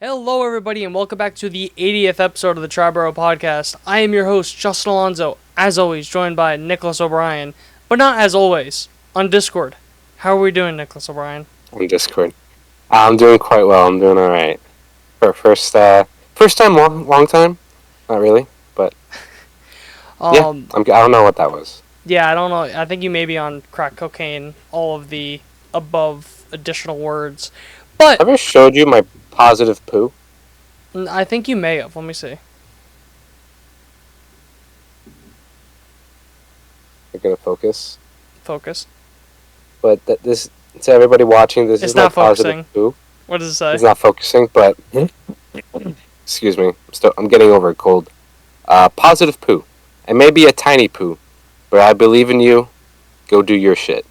Hello, everybody, and welcome back to the 80th episode of the Triboro Podcast. I am your host, Justin Alonso, as always, joined by Nicholas O'Brien, but not as always, on Discord. How are we doing, Nicholas O'Brien? On Discord. I'm doing quite well. I'm doing all right. For first time, long time. Not really, but yeah. I don't know what that was. Yeah, I don't know. I think you may be on crack cocaine, all of the above additional words. But Have I ever showed you my positive poo? I think you may have. Let me see. You're gonna focus. Focus. But this to everybody watching, this It's is my not positive focusing. poo. What does it say? It's not focusing, but excuse me. I'm getting over a cold. Positive poo. It may be a tiny poo, but I believe in you. Go do your shit.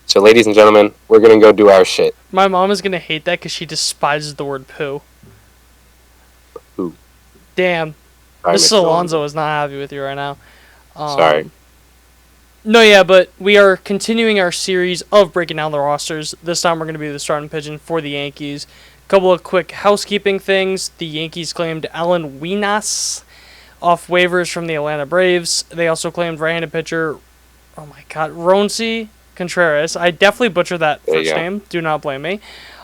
So, ladies and gentlemen, we're gonna go do our shit. My mom is going to hate that because she despises the word poo. Poo. Damn. Sorry, Mrs. Alonso is not happy with you right now. Sorry. No, yeah, but we are continuing our series of breaking down the rosters. This time we're going to be the starting pitching for the Yankees. Couple of quick housekeeping things. The Yankees claimed Alan Winas off waivers from the Atlanta Braves. They also claimed right-handed pitcher, Ronci Contreras. I definitely butchered that first name. Do not blame me.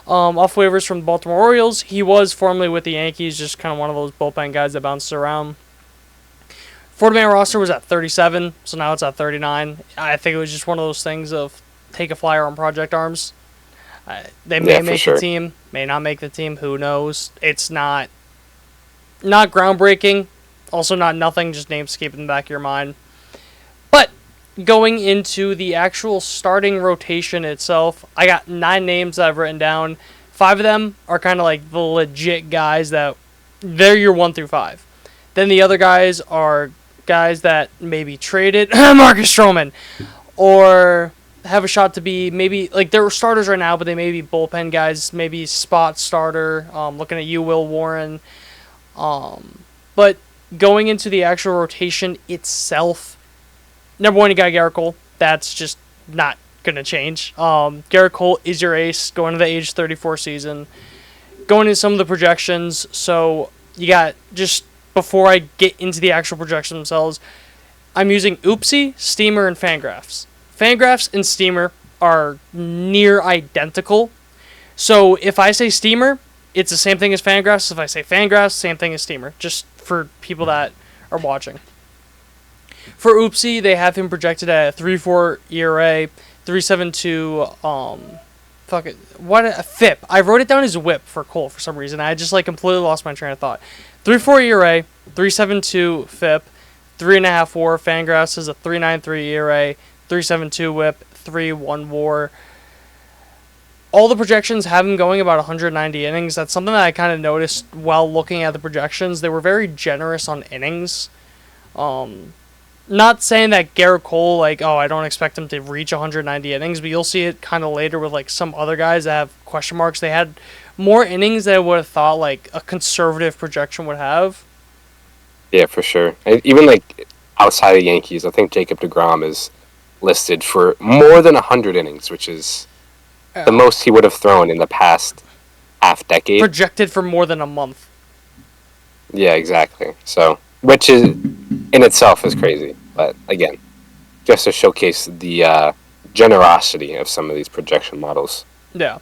Off waivers from the Baltimore Orioles. He was formerly with the Yankees, just kind of one of those bullpen guys that bounces around. 40-man roster was at 37, so now it's at 39. I think it was just one of those things of take a flyer on Project Arms. They may make the team, may not make the team, who knows. It's not groundbreaking, also not nothing, just names to keep in the back of your mind. But going into the actual starting rotation itself, I got 9 names that I've written down. 5 of them are kind of like the legit guys that they're your 1 through 5. Then the other guys are guys that maybe traded Marcus Stroman or have a shot to be maybe like they're starters right now, but they may be bullpen guys, maybe spot starter. Looking at you, Will Warren. But going into the actual rotation itself, number 1, you got Garrett Cole. That's just not going to change. Garrett Cole is your ace going into the age 34 season. Going into some of the projections, so you got just before I get into the actual projections themselves, I'm using Oopsie, Steamer, and Fangraphs. Fangraphs and Steamer are near identical. So if I say Steamer, it's the same thing as Fangraphs. If I say Fangraphs, same thing as Steamer, just for people that are watching. For Oopsie, they have him projected at a 3.4 ERA, 3.72, a FIP. I wrote it down as WHIP for Cole for some reason. I just completely lost my train of thought. 3.4 ERA, 3.72 FIP, 3.5 WAR. Fangraphs is a 3.93 ERA, 3.72 WHIP, 3.1 WAR. All the projections have him going about 190 innings. That's something that I kind of noticed while looking at the projections. They were very generous on innings. Not saying that Garrett Cole, I don't expect him to reach 190 innings, but you'll see it kind of later with some other guys that have question marks. They had more innings than I would have thought a conservative projection would have. Yeah, for sure. Even outside of Yankees, I think Jacob deGrom is listed for more than 100 innings, which is the most he would have thrown in the past half decade. Projected for more than a month. Yeah, exactly. So, which is in itself is crazy, but again, just to showcase the generosity of some of these projection models. Yeah.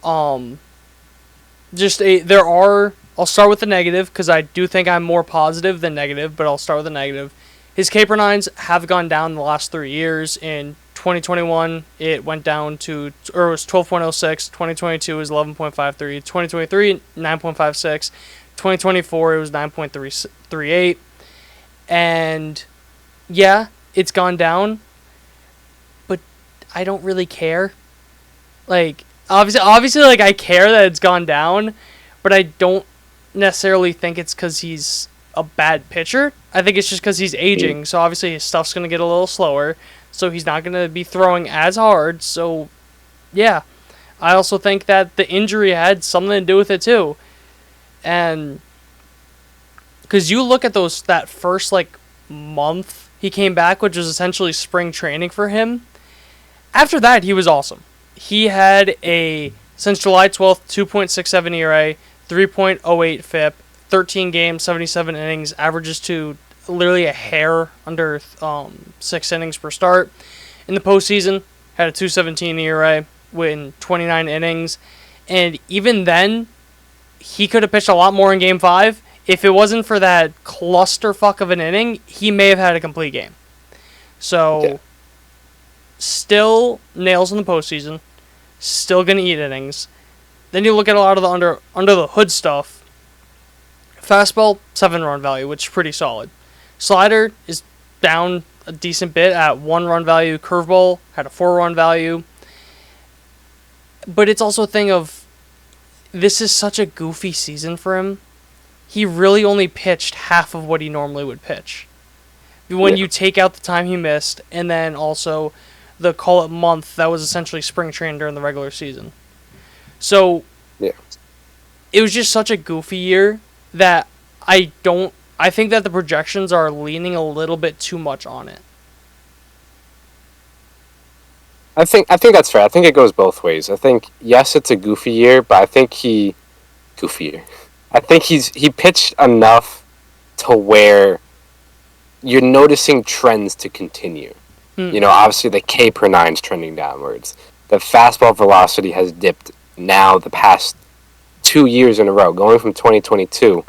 I'll start with the negative because I do think I'm more positive than negative, but I'll start with the negative. His K per nines have gone down in the last 3 years. In 2021, it went down to, or it was 12.06. 2022 was 11.53. 2023, 9.56. 2024, it was 9.38. And yeah, it's gone down, but I don't really care. Obviously, I care that it's gone down, but I don't necessarily think it's because he's a bad pitcher. I think it's just because he's aging, so obviously his stuff's going to get a little slower, so he's not going to be throwing as hard, so yeah. I also think that the injury had something to do with it too. And because you look at that first month he came back, which was essentially spring training for him. After that, he was awesome. He had a Since July 12th, 2.67 ERA, 3.08 FIP, 13 games, 77 innings, averages to literally a hair under 6 innings per start. In the postseason, had a 2.17 ERA, win 29 innings, and even then, he could have pitched a lot more in Game 5. If it wasn't for that clusterfuck of an inning, he may have had a complete game. So, still nails in the postseason. Still going to eat innings. Then you look at a lot of the under the hood stuff. Fastball, 7-run value, which is pretty solid. Slider is down a decent bit at 1-run value. Curveball had a 4-run value. But it's also a thing of, this is such a goofy season for him. He really only pitched half of what he normally would pitch. When you take out the time he missed, and then also the call-up month that was essentially spring training during the regular season. So, it was just such a goofy year that I think that the projections are leaning a little bit too much on it. I think that's fair. I think it goes both ways. I think, yes, it's a goofy year, but I think he pitched enough to where you're noticing trends to continue. You know, obviously the K per 9 is trending downwards. The fastball velocity has dipped now the past 2 years in a row, going from 2022.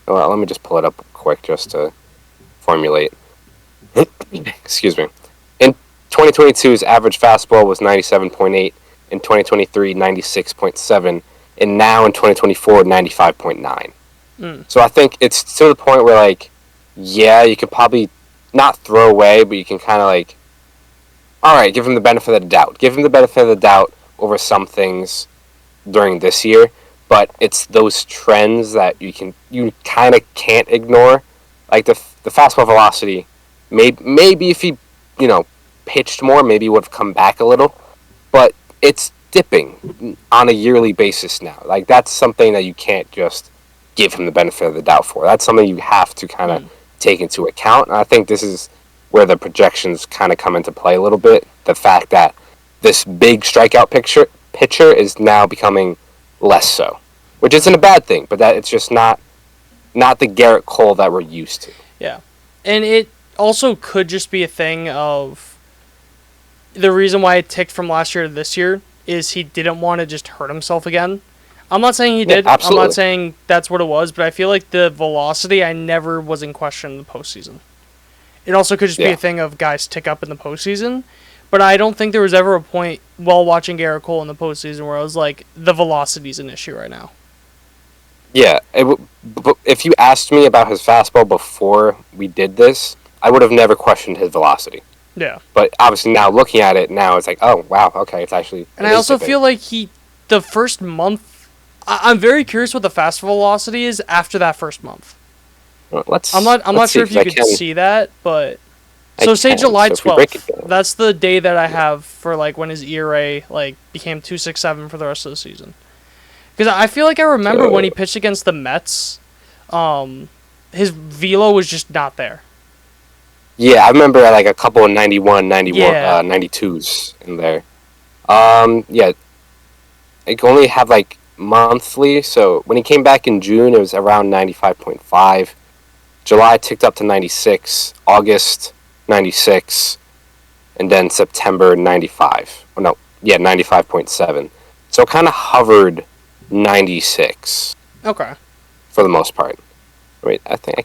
Well, let me just pull it up quick just to formulate. Excuse me. In 2022's average fastball was 97.8, in 2023 96.7, and now in 2024 95.9. So I think it's to the point where, like, yeah, you could probably not throw away, but you can kind of like, all right, give him the benefit of the doubt. Give him the benefit of the doubt over some things during this year, but it's those trends that you kind of can't ignore. Like the fastball velocity, maybe if he, pitched more, maybe he would have come back a little, but it's dipping on a yearly basis now. Like, that's something that you can't just give him the benefit of the doubt for. That's something you have to kind of take into account, and I think this is where the projections kind of come into play a little bit. The fact that this big strikeout pitcher is now becoming less so, which isn't a bad thing, but that it's just not the Garrett Cole that we're used to. Yeah, and it also could just be a thing of the reason why it ticked from last year to this year is he didn't want to just hurt himself again. I'm not saying he did. Absolutely. I'm not saying that's what it was, but I feel like the velocity, I never was in question in the postseason. It also could just be a thing of guys tick up in the postseason, but I don't think there was ever a point while watching Garrett Cole in the postseason where I was like, the velocity's an issue right now. Yeah, if you asked me about his fastball before we did this, I would have never questioned his velocity. Yeah. But obviously now looking at it now, it's like, oh, wow, okay, it's actually... And I also feel like the first month, I'm very curious what the fastball velocity is after that first month. Well, I'm not sure if you could see that, but... So say July 12th, that's the day that I have for like when his ERA like became 2.67 for the rest of the season. Because I feel like I remember when he pitched against the Mets, his velo was just not there. Yeah, I remember like a couple of 92s in there. Yeah, it only had like monthly, so when he came back in June, it was around 95.5. July ticked up to 96, August 96, and then September 95. Oh, no, yeah, 95.7. So it kind of hovered 96. Okay. For the most part. Wait, I think I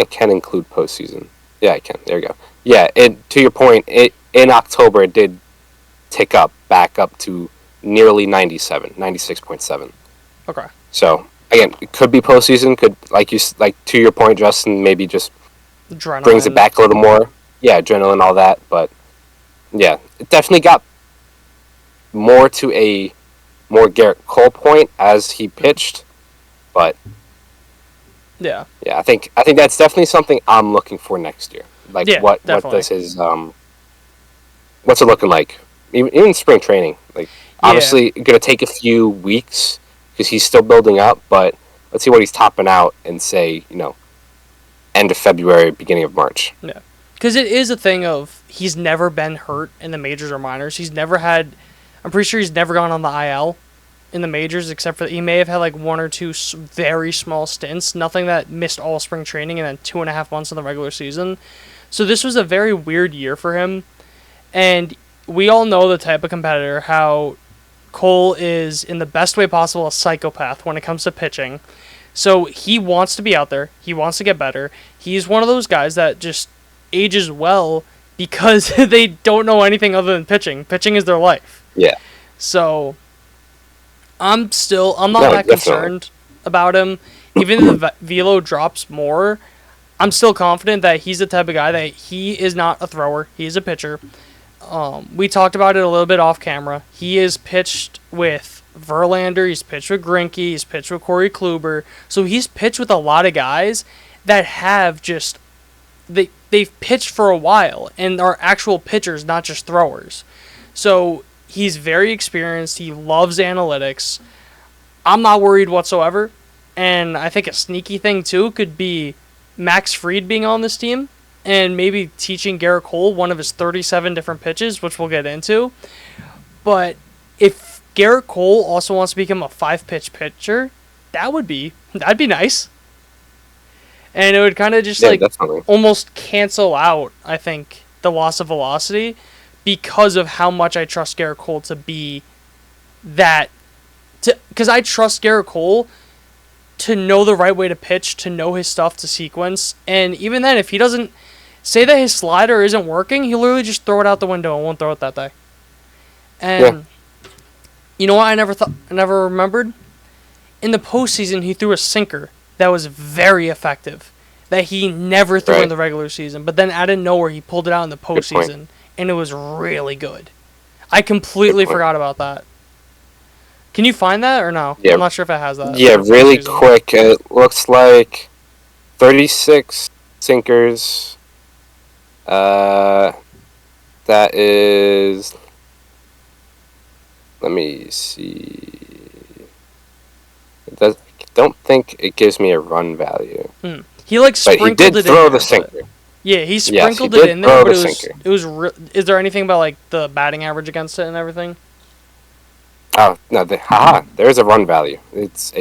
can include postseason. Yeah, I can. There you go. Yeah, to your point, in October it did tick up back up to nearly 97, 96.7. Okay. So again, it could be postseason. Could like to your point, Justin, maybe just adrenaline. Brings it back a little more. Yeah, adrenaline, all that. But yeah, it definitely got more to a more Garrett Cole point as he pitched. But yeah, I think that's definitely something I'm looking for next year. Like what does his what's it looking like? Even spring training. Like obviously gonna take a few weeks because he's still building up, but let's see what he's topping out and say, end of February, beginning of March. Yeah. Because it is a thing of he's never been hurt in the majors or minors. I'm pretty sure he's never gone on the IL in the majors, except for he may have had like one or two very small stints, nothing that missed all spring training and then 2.5 months in the regular season. So this was a very weird year for him. And we all know the type of competitor, how Cole is, in the best way possible, a psychopath when it comes to pitching. So he wants to be out there. He wants to get better. He's one of those guys that just ages well because they don't know anything other than pitching. Pitching is their life. Yeah. So I'm not that concerned about him. Even if the velo drops more, I'm still confident that he's the type of guy that he is not a thrower. He's a pitcher. We talked about it a little bit off camera. He is pitched with Verlander. He's pitched with Greinke. He's pitched with Corey Kluber. So he's pitched with a lot of guys that have just they've pitched for a while and are actual pitchers, not just throwers. So he's very experienced. He loves analytics. I'm not worried whatsoever. And I think a sneaky thing too could be Max Fried being on this team and maybe teaching Garrett Cole one of his 37 different pitches, which we'll get into. But if Garrett Cole also wants to become a 5-pitch pitcher, that'd be nice. And it would kind of just definitely almost cancel out, I think, the loss of velocity because of how much I trust Garrett Cole to be that. Because I trust Garrett Cole to know the right way to pitch, to know his stuff, to sequence. And even then, if he doesn't say that his slider isn't working, he'll literally just throw it out the window and won't throw it that day. And you know what I never remembered? In the postseason, he threw a sinker that was very effective, that he never threw in the regular season. But then out of nowhere, he pulled it out in the postseason, and it was really good. I completely forgot about that. Can you find that or no? Yeah. I'm not sure if it has that. Yeah, really quick. It looks like 36 sinkers. That is... Let me see. I don't think it gives me a run value. He sprinkled it in. But he did throw the sinker. Yeah, he sprinkled it in there, but it was is there anything about the batting average against it and everything? Oh, no, there's a run value. It's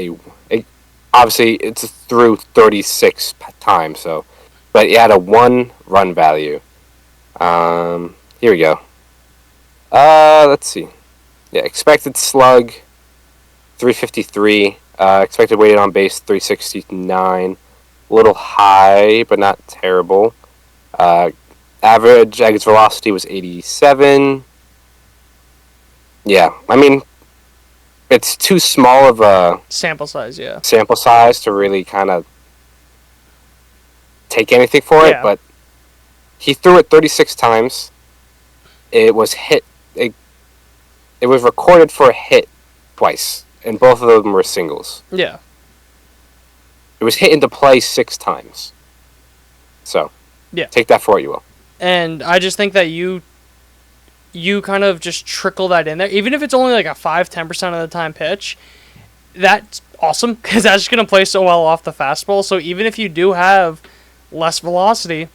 obviously it's through 36 times, so, but it had a 1 run value. Here we go. Let's see. Yeah, expected slug 353, expected weighted on base 369. A little high, but not terrible. Average exit velocity was 87. Yeah, I mean, it's too small of a sample size to really kind of take anything for it, but he threw it 36 times. It was hit. It was recorded for a hit twice, and both of them were singles. Yeah. It was hit into play 6 times. So, take that for what you will. And I just think that you kind of just trickle that in there. Even if it's only a 5-10% of the time pitch, that's awesome because that's just going to play so well off the fastball. So even if you do have less velocity,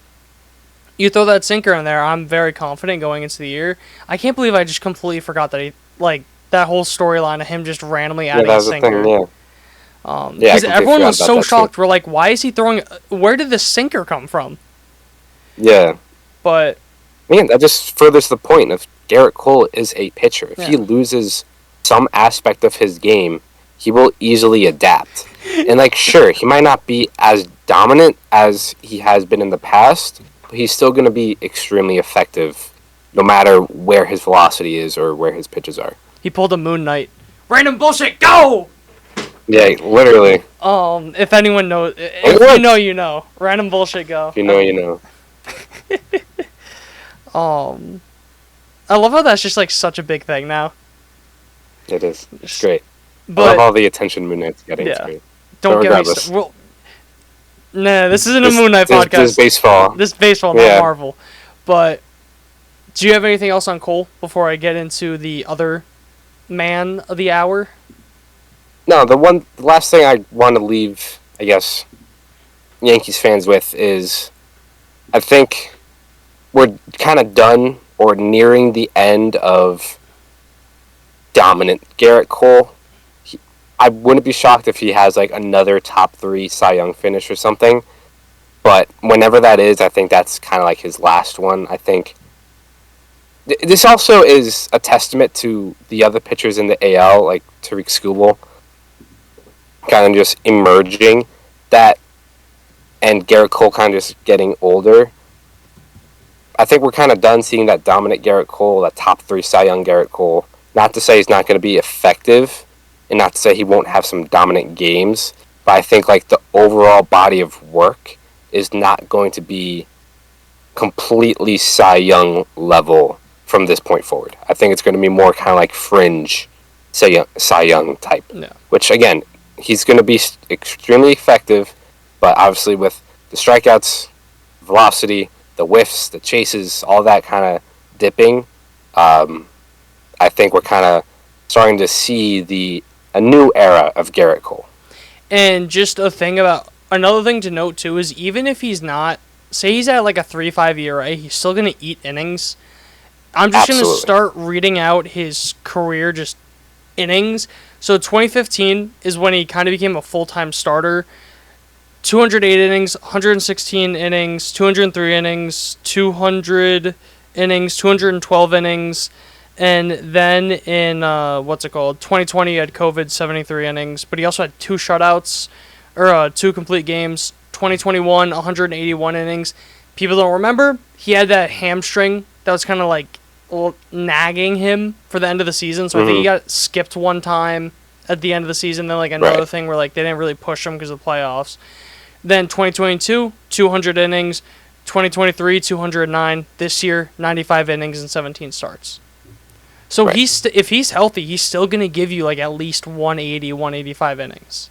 you throw that sinker in there, I'm very confident going into the year. I can't believe I just completely forgot that that whole storyline of him just randomly adding a sinker. Because everyone was so shocked. We're like, why is he throwing... Where did this sinker come from? Yeah. But... Man, that just furthers the point of Garrett Cole is a pitcher. If he loses some aspect of his game, he will easily adapt. And, sure, he might not be as dominant as he has been in the past, but he's still going to be extremely effective no matter where his velocity is or where his pitches are. He pulled a Moon Knight. Random bullshit, go! Yeah, literally. If anyone knows... If you know, you know. Random bullshit, go. If you know, you know. I love how that's just such a big thing now. It is. It's great. But, I love all the attention Moon Knight's getting. It's great. Don't get me nah, this isn't a Moon Knight podcast. This is baseball. This is baseball, not Marvel. But do you have anything else on Cole before I get into the other man of the hour? No, the last thing I want to leave, I guess, Yankees fans with is, I think we're kind of done or nearing the end of dominant Garrett Cole. I wouldn't be shocked if he has like another top 3 Cy Young finish or something. But whenever that is, I think that's kind of like his last one. I think this also is a testament to the other pitchers in the AL, like Tariq Skubal, kind of just emerging, that, and Garrett Cole kind of just getting older. I think we're kind of done seeing that dominant Garrett Cole, that top 3 Cy Young Garrett Cole. Not to say he's not going to be effective, and not to say he won't have some dominant games, but I think like the overall body of work is not going to be completely Cy Young level from this point forward. I think it's going to be more kind of like fringe Cy Young type. Yeah. Which, again, he's going to be extremely effective, but obviously with the strikeouts, velocity, the whiffs, the chases, all that kind of dipping, I think we're kind of starting to see a new era of Garrett Cole. And just another thing to note too is even if he's not, say he's at like a 3.5 ERA, he's still going to eat innings. I'm just going to start reading out his career just innings. So 2015 is when he kind of became a full-time starter. 208 innings, 116 innings, 203 innings, 200 innings, 212 innings. And then in, 2020 he had COVID, 73 innings. But he also had 2 shutouts, or 2 complete games. 2021, 181 innings. People don't remember, he had that hamstring that was kind of like nagging him for the end of the season. So I think he got skipped one time at the end of the season. Then like another thing where like they didn't really push him because of the playoffs. Then 2022, 200 innings. 2023, 209. This year, 95 innings and 17 starts. So if he's healthy, he's still going to give you like at least 180, 185 innings.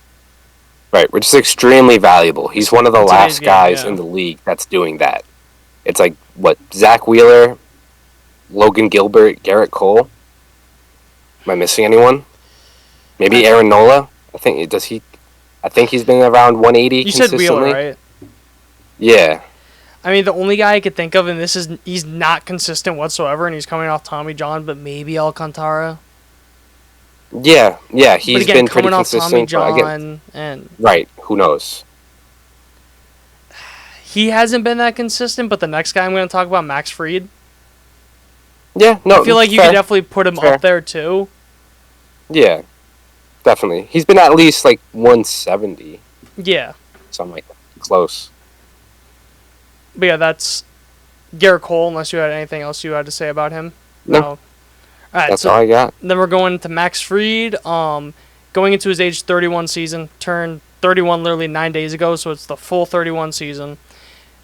Right, which is extremely valuable. He's one of the last guys in the league that's doing that. It's like, Zach Wheeler, Logan Gilbert, Garrett Cole? Am I missing anyone? Maybe Aaron Nola? I think he's been around 180 consistently. You said Wheeler, right? Yeah. I mean, the only guy I could think of, and he's not consistent whatsoever, and he's coming off Tommy John, but maybe Alcantara. Yeah, he's been pretty consistent. Tommy John, and right, who knows? He hasn't been that consistent, but the next guy I'm going to talk about, Max Fried. Yeah, no, I feel like you could definitely put him up there too. Yeah, definitely. He's been at least like 170. Yeah. Something like that. Close. But yeah, that's Garrett Cole, unless you had anything else you had to say about him. No. All right, that's all I got. Then we're going to Max Fried. Going into his age 31 season, turned 31 literally 9 days ago, so it's the full 31 season.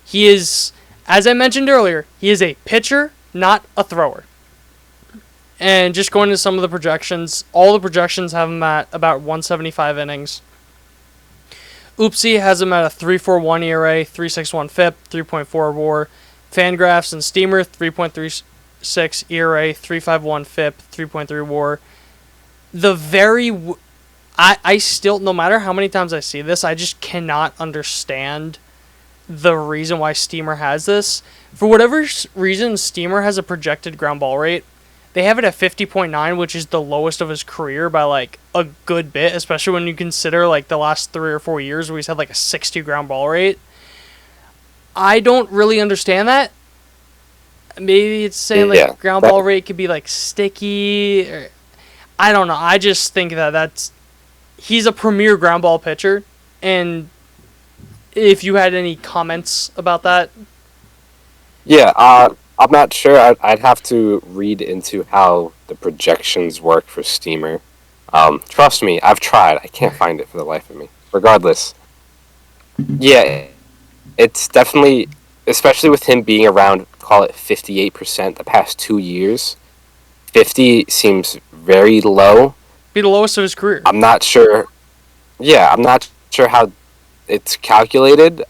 He is, as I mentioned earlier, he is a pitcher, not a thrower. And just going to some of the projections, all the projections have him at about 175 innings. Oopsie has him at a 3.41 ERA, 3.61 FIP, 3.4 WAR. Fangraphs and Steamer, 3.36 ERA, 3.51 FIP, 3.3 WAR. I still, no matter how many times I see this, I just cannot understand the reason why Steamer has this. For whatever reason, Steamer has a projected ground ball rate. They have it at 50.9, which is the lowest of his career by like a good bit, especially when you consider like the last 3 or 4 years where he's had like a 60 ground ball rate. I don't really understand that. Maybe it's saying like ground ball rate could be like sticky. Or, I don't know. I just think that he's a premier ground ball pitcher. And if you had any comments about that. Yeah, I'm not sure. I'd have to read into how the projections work for Steamer. Trust me, I've tried. I can't find it for the life of me. Regardless, yeah, it's definitely, especially with him being around, call it 58% the past 2 years, 50 seems very low. Be the lowest of his career. I'm not sure. Yeah, I'm not sure how it's calculated.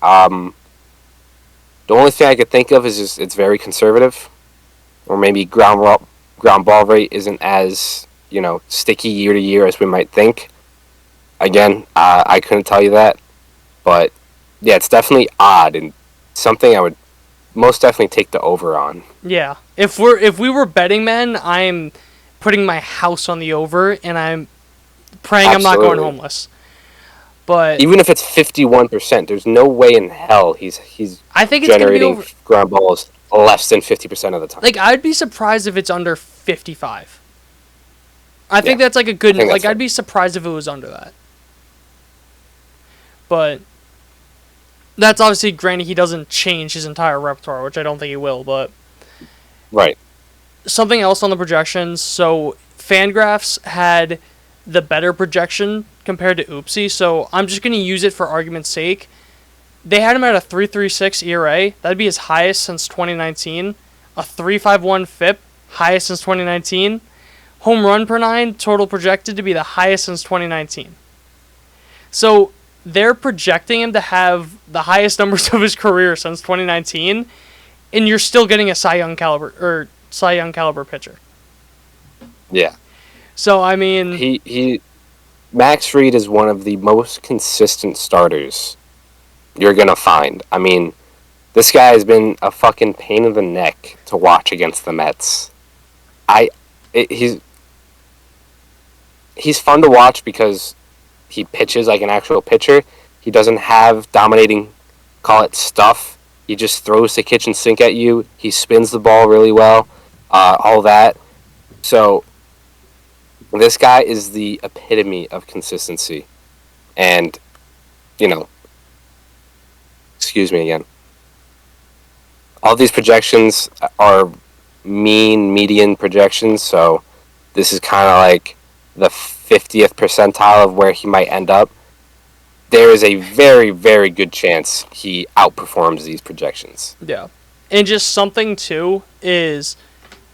The only thing I could think of is just it's very conservative, or maybe ground ball rate isn't as sticky year to year as we might think. Again, I couldn't tell you that, but yeah, it's definitely odd and something I would most definitely take the over on. Yeah, if we were betting men, I'm putting my house on the over, and I'm praying I'm not going homeless. But even if it's 51%, there's no way in hell he's I think it's generating ground balls less than 50% of the time. Like, I'd be surprised if it's under 55. I think that's like a good... Like, I'd be surprised if it was under that. But that's obviously, granted, he doesn't change his entire repertoire, which I don't think he will, but... Right. Something else on the projections. So, Fangraphs had the better projection compared to Oopsie, so I'm just going to use it for argument's sake. They had him at a 3.36 ERA. That'd be his highest since 2019. A 3.51 FIP, highest since 2019. Home run per 9, total projected to be the highest since 2019. So they're projecting him to have the highest numbers of his career since 2019, and you're still getting a Cy Young caliber pitcher. Yeah. So I mean, Max Fried is one of the most consistent starters you're gonna find. I mean, this guy has been a fucking pain in the neck to watch against the Mets. He's fun to watch because he pitches like an actual pitcher. He doesn't have dominating, call it stuff. He just throws the kitchen sink at you. He spins the ball really well. All that. So this guy is the epitome of consistency. And, excuse me again. All these projections are median projections, so this is kind of like the 50th percentile of where he might end up. There is a very, very good chance he outperforms these projections. Yeah. And just something, too, is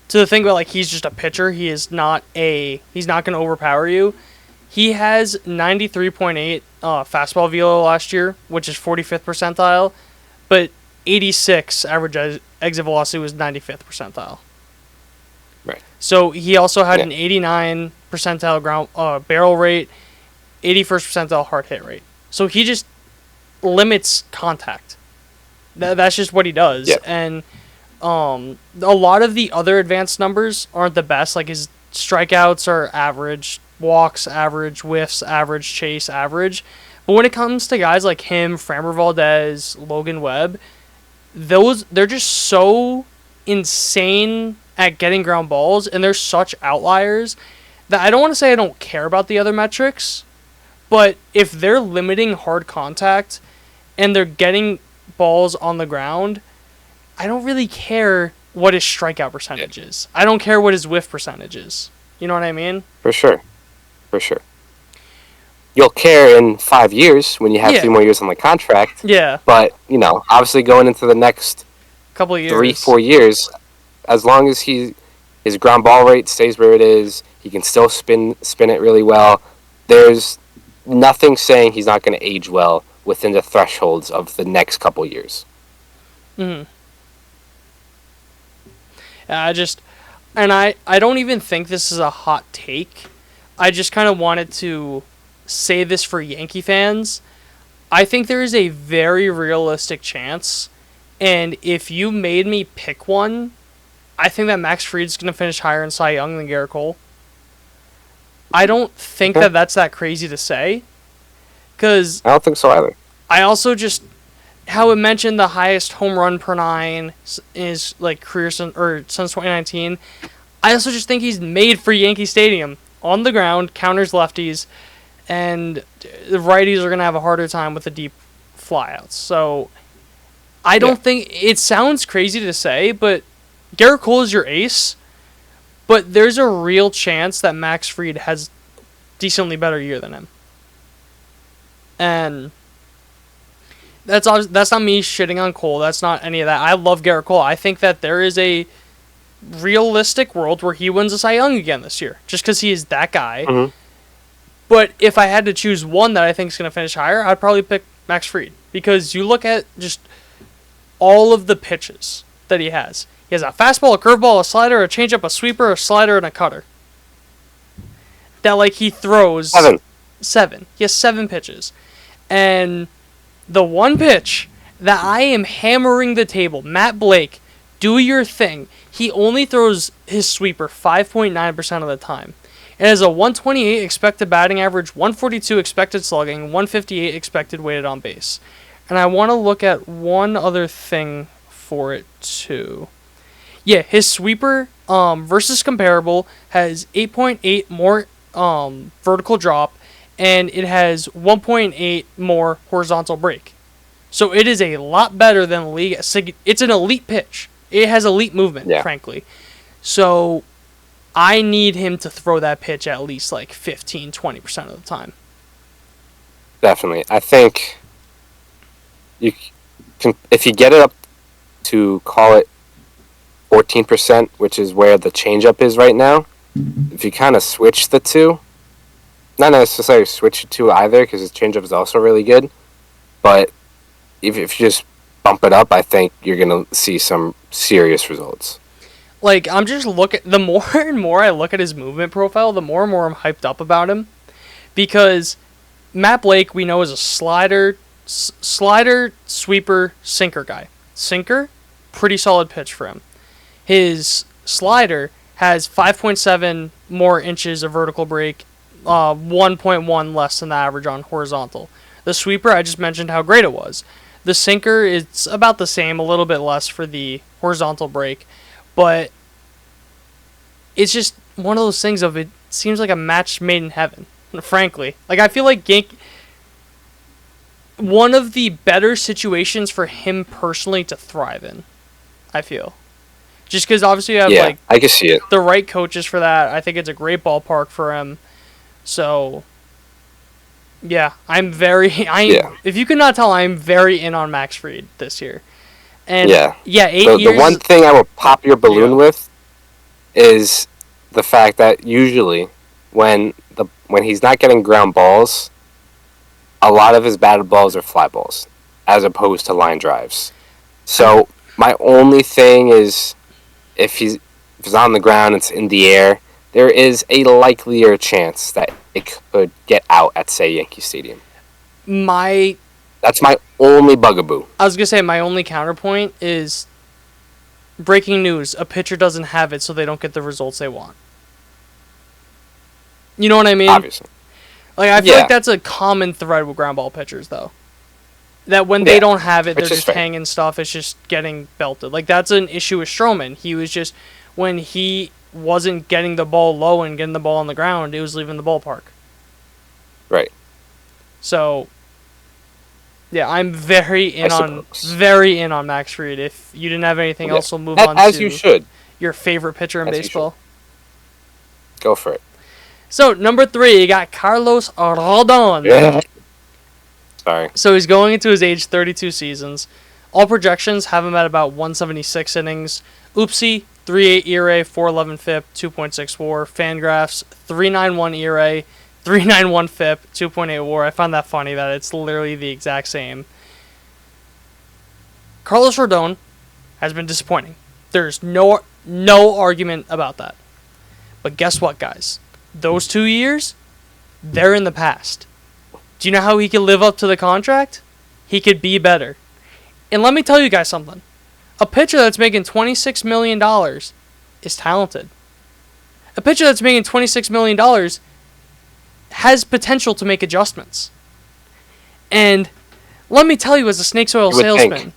to think about, like, he's just a pitcher. He's not going to overpower you. He has 93.8 fastball velo last year, which is 45th percentile, but 86 average exit velocity was 95th percentile. Right. So he also had an 89 percentile ground barrel rate, 81st percentile hard hit rate. So he just limits contact. That's just what he does. Yeah. And a lot of the other advanced numbers aren't the best. Like, his strikeouts are average, walks average, whiffs average, chase average. But when it comes to guys like him, Framber Valdez, Logan Webb, they're just so insane at getting ground balls, and they're such outliers that I don't want to say I don't care about the other metrics, but if they're limiting hard contact and they're getting balls on the ground, I don't really care what his strikeout percentage is. I don't care what his whiff percentage is. You know what I mean? For sure. You'll care in 5 years when you have 3 more years on the contract. Yeah. But, obviously going into the next couple of years, 3-4 years, as long as his ground ball rate stays where it is, he can still spin it really well. There's nothing saying he's not going to age well within the thresholds of the next couple years. Mm-hmm. I don't even think this is a hot take. I just kind of wanted to say this for Yankee fans. I think there is a very realistic chance, and if you made me pick one, I think that Max Fried's going to finish higher in Cy Young than Garrett Cole. I don't think that's that crazy to say, because I don't think so either. I also just, how it mentioned the highest home run per 9 is like career since 2019. I also just think he's made for Yankee Stadium. On the ground, counters lefties, and the righties are going to have a harder time with the deep flyouts. So I don't think, it sounds crazy to say, but Garrett Cole is your ace, but there's a real chance that Max Fried has decently better year than him. And that's not me shitting on Cole. That's not any of that. I love Garrett Cole. I think that there is a realistic world where he wins a Cy Young again this year, just because he is that guy. Mm-hmm. But if I had to choose one that I think is going to finish higher, I'd probably pick Max Fried, because you look at just all of the pitches that he has. He has a fastball, a curveball, a slider, a changeup, a sweeper, a slider, and a cutter. That, like, he throws... Seven. He has 7 pitches. And the one pitch that I am hammering the table, Matt Blake, do your thing. He only throws his sweeper 5.9% of the time. It has a 128 expected batting average, 142 expected slugging, 158 expected weighted on base. And I want to look at one other thing for it too. Yeah, his sweeper versus comparable has 8.8 more vertical drop, and it has 1.8 more horizontal break. So it is a lot better than the league. It's an elite pitch. It has elite movement, frankly. So I need him to throw that pitch at least like 15, 20% of the time. Definitely. I think you can, if you get it up to, call it 14%, which is where the changeup is right now, if you kind of switch the two, not necessarily switch the two either, because his changeup is also really good, but if you just bump it up, I think you're going to see some serious results. Like, I'm just looking, the more and more I look at his movement profile, the more and more I'm hyped up about him, because Matt Blake, we know, is a slider, sweeper, sinker guy. Sinker, pretty solid pitch for him. His slider has 5.7 more inches of vertical break, 1.1 less than the average on horizontal. The sweeper, I just mentioned how great it was. The sinker, it's about the same, a little bit less for the horizontal break, but it's just one of those things of it seems like a match made in heaven, frankly. Like, I feel like one of the better situations for him personally to thrive in, I feel. Just because obviously you have I can see it. The right coaches for that. I think it's a great ballpark for him. So, yeah, if you could not tell, I'm very in on Max Fried this year. And 8 years. The one thing I will pop your balloon with is the fact that usually when he's not getting ground balls, a lot of his batted balls are fly balls, as opposed to line drives. So my only thing is, if he's on the ground, it's in the air, there is a likelier chance that it could get out at, say, Yankee Stadium. That's my only bugaboo. I was going to say, my only counterpoint is, breaking news, a pitcher doesn't have it, so they don't get the results they want. You know what I mean? Obviously. Like, I feel like that's a common thread with ground ball pitchers, though. That when they don't have it, they're just hanging stuff. It's just getting belted. Like, that's an issue with Stroman. He was just, when he wasn't getting the ball low and getting the ball on the ground, it was leaving the ballpark. Right. So, yeah, I'm very in on Max Fried. If you didn't have anything else, we'll move on to your favorite pitcher in baseball. Go for it. So, number 3, you got Carlos Rodon. Yeah. Sorry. So, he's going into his age 32 seasons. All projections have him at about 176 innings. Oopsie, 3.8 ERA, 4.11 FIP, 2.6 WAR. Fangraphs, 3.91 ERA, 3.91 FIP, 2.8 WAR. I find that funny that it's literally the exact same. Carlos Rodon has been disappointing. There's no argument about that. But guess what, guys? Those 2 years, they're in the past. Do you know how he could live up to the contract? He could be better. And let me tell you guys something. A pitcher that's making $26 million is talented. A pitcher that's making $26 million has potential to make adjustments. And let me tell you, as a snake oil salesman,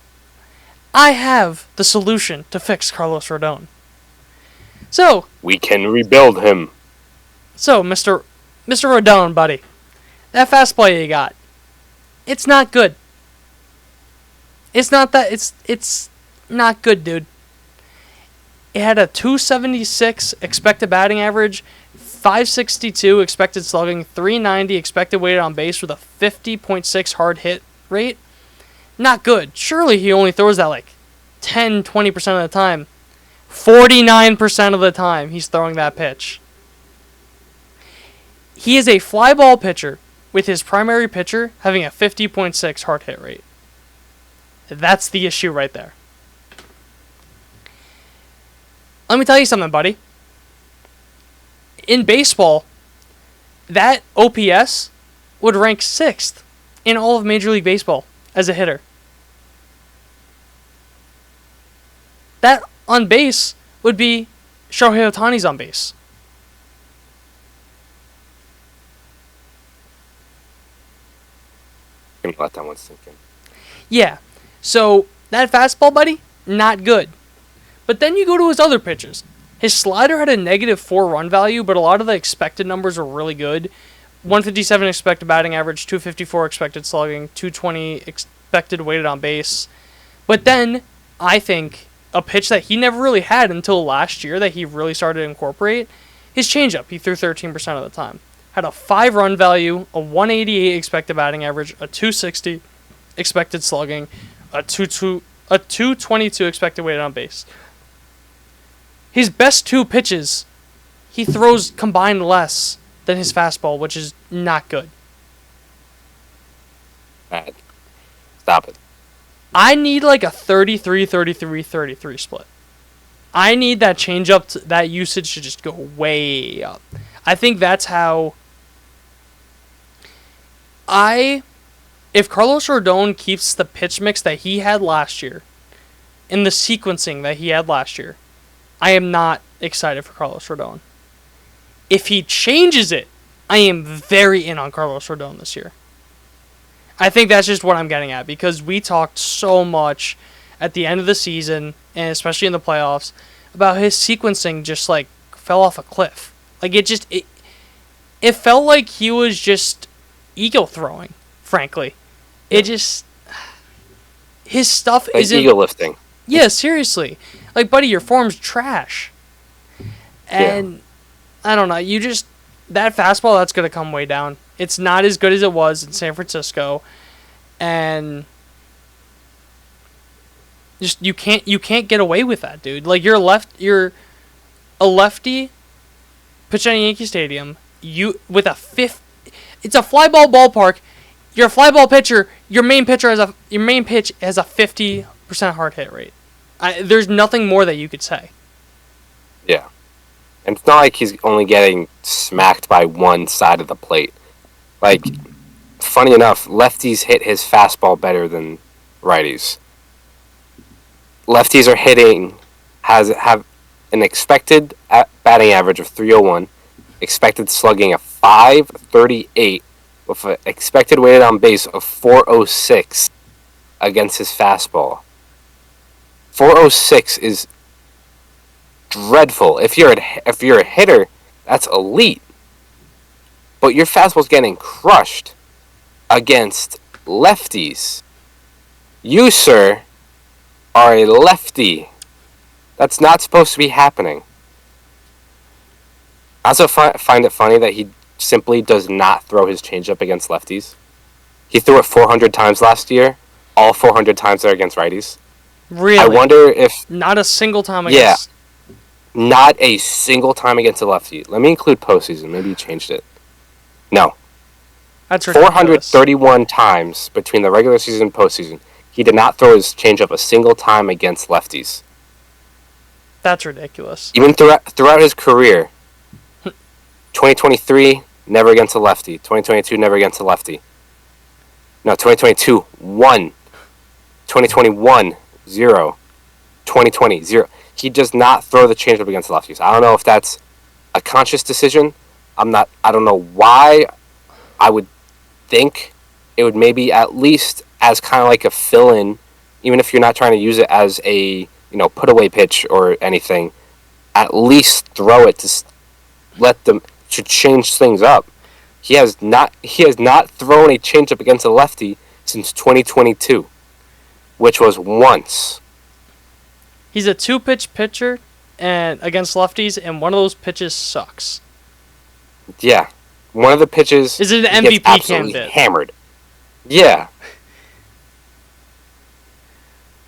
I have the solution to fix Carlos Rodon. So, we can rebuild him. So, Mr. Rodon, buddy, that fastball you got, it's not good. It's not not good, dude. It had a 276 expected batting average, 562 expected slugging, 390 expected weighted on base with a 50.6 hard hit rate. Not good. Surely he only throws that like 10, 20% of the time. 49% of the time he's throwing that pitch. He is a fly ball pitcher with his primary pitcher having a 50.6 hard hit rate. That's the issue right there. Let me tell you something, buddy. In baseball, that OPS would rank 6th in all of Major League Baseball as a hitter. That on base would be Shohei Ohtani's on base. I'm gonna let that one sink in. Yeah. So, that fastball, buddy, not good. But then you go to his other pitches. His slider had a -4 run value, but a lot of the expected numbers were really good. 157 expected batting average, 254 expected slugging, 220 expected weighted on base. But then, I think, a pitch that he never really had until last year that he really started to incorporate, his changeup. He threw 13% of the time. Had a 5 run value, a 188 expected batting average, a 260 expected slugging, a 222 expected weighted on base. His best 2 pitches, he throws combined less than his fastball, which is not good. Bad. Stop it. I need like a 33, 33, 33 split. I need that changeup, that usage to just go way up. I think that's how if Carlos Rodon keeps the pitch mix that he had last year, in the sequencing that he had last year, I am not excited for Carlos Rodon. If he changes it, I am very in on Carlos Rodon this year. I think that's just what I'm getting at, because we talked so much at the end of the season, and especially in the playoffs, about his sequencing just like fell off a cliff. Like it felt like he was just ego throwing, frankly. Yeah. It just, his stuff like isn't ego lifting. Yeah, seriously. Like, buddy, your form's trash. And I don't know, that fastball, that's going to come way down. It's not as good as it was in San Francisco. And just you can't get away with that, dude. Like, you're a lefty pitching at Yankee Stadium. It's a fly ball ballpark. You're a fly ball pitcher. Your main pitch has a 50% hard hit rate. There's nothing more that you could say. Yeah. And it's not like he's only getting smacked by one side of the plate. Like, funny enough, lefties hit his fastball better than righties. Lefties are have an expected batting average of 301, expected slugging of 538, with an expected weighted on base of 406 against his fastball. 406 is dreadful. If you're a hitter, that's elite. But your fastball's getting crushed against lefties. You, sir, are a lefty. That's not supposed to be happening. I also find it funny that he simply does not throw his changeup against lefties. He threw it 400 times last year. All 400 times are against righties. Really? I wonder if... Not a single time against... Yeah. Not a single time against a lefty. Let me include postseason. Maybe you changed it. No. That's ridiculous. 431 times between the regular season and postseason. He did not throw his changeup a single time against lefties. That's ridiculous. Even throughout his career, 2023, never against a lefty. 2022, never against a lefty. No, 2022, 1. 2021, 0. 2020, 0. He does not throw the changeup against lefties. I don't know if that's a conscious decision. I don't know why. I would think it would maybe at least as kind of like a fill-in, even if you're not trying to use it as a put-away pitch or anything, at least throw it to change things up. He has not thrown a changeup against a lefty since 2022, which was once. He's a 2-pitch pitcher and against lefties, and one of those pitches sucks. Yeah, one of the pitches is it an MVP candidate? Hammered. Yeah.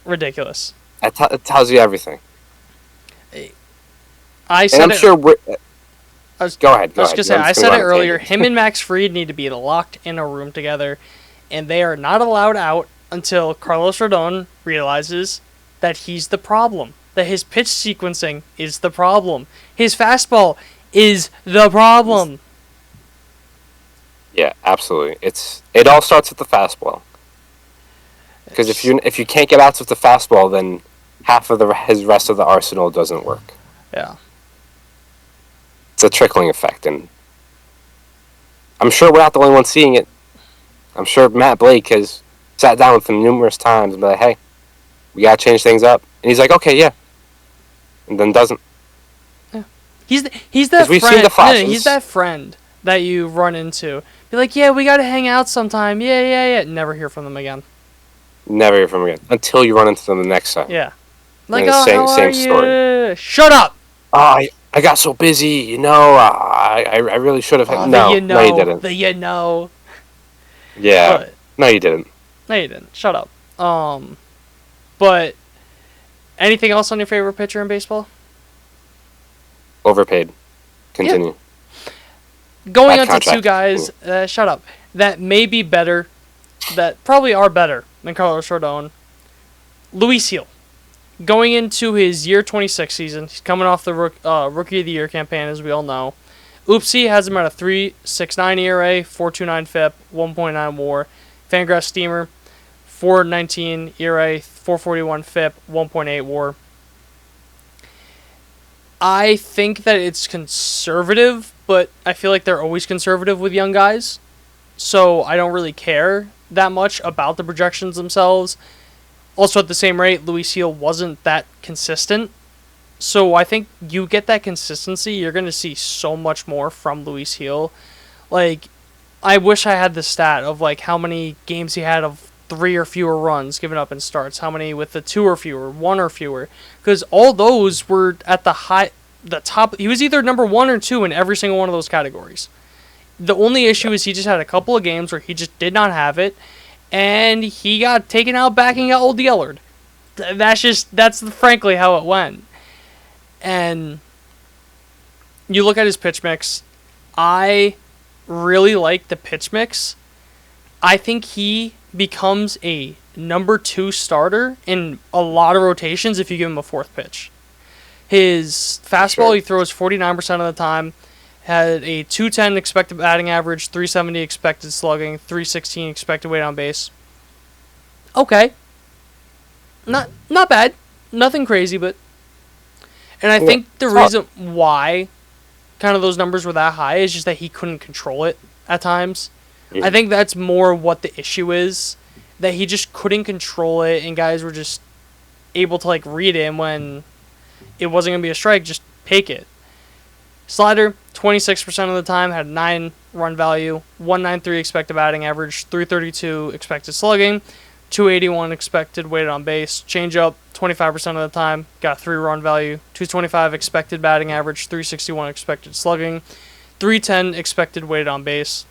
Ridiculous. It tells you everything. I said and I'm sure we're... Go ahead. I said it earlier. Him and Max Fried need to be locked in a room together, and they are not allowed out until Carlos Rodon realizes that he's the problem. That his pitch sequencing is the problem. His fastball is the problem. Yeah, absolutely. It all starts with the fastball. Because if you can't get outs with the fastball, then half of his rest of the arsenal doesn't work. Yeah. It's a trickling effect, and I'm sure we're not the only one seeing it. I'm sure Matt Blake has sat down with him numerous times and be like, hey, we got to change things up. And he's like, okay, yeah. And then doesn't. Yeah. He's that 'Cause we've friend. seen the flashes. He's that friend that you run into. Be like, yeah, we got to hang out sometime. Yeah. Never hear from them again. Never hear from him again. Until you run into them the next time. Yeah. Like, And oh, how same are story. you? Shut up! Oh, I got so busy, you know. I really should have. Oh, No, you know, no, you didn't. you know. Yeah, But, no, you didn't. no, you didn't. Shut up. But anything else on your favorite pitcher in baseball? Overpaid. Continue. Going Bad on to contract. two guys, shut up, that may be better, that probably are better than Carlos Rodon. Luis Gil. Going into his year 26 season, he's coming off the Rookie of the Year campaign, as we all know. Oopsie has him at a 3.69 ERA, 4.29 FIP, 1.9 WAR. Fangraphs Steamer, 4.19 ERA, 4.41 FIP, 1.8 WAR. I think that it's conservative, but I feel like they're always conservative with young guys. So I don't really care that much about the projections themselves. Also, at the same rate, Luis Gil wasn't that consistent. So I think you get that consistency, you're going to see so much more from Luis Gil. Like, I wish I had the stat of, like, how many games he had of 3 or fewer runs given up in starts, how many with the 2 or fewer, 1 or fewer. Because all those were at the top. He was either number 1 or 2 in every single one of those categories. The only issue is he just had a couple of games where he just did not have it, and he got taken out backing out old Yellard. That's frankly how it went. And you look at his pitch mix. I really like the pitch mix. I think he becomes a number 2 starter in a lot of rotations if you give him a 4th pitch. His fastball, he throws 49% of the time. Had a 210 expected batting average, 370 expected slugging, 316 expected weight on base. Okay. Not bad. Nothing crazy, but... And I think the reason why kind of those numbers were that high is just that he couldn't control it at times. I think that's more what the issue is. That he just couldn't control it, and guys were just able to, like, read him when it wasn't going to be a strike, just take it. Slider, 26% of the time, had 9 run value, 193 expected batting average, 332 expected slugging, 281 expected weighted on base. Changeup, 25% of the time, got 3 run value, 225 expected batting average, 361 expected slugging, 310 expected weighted on base.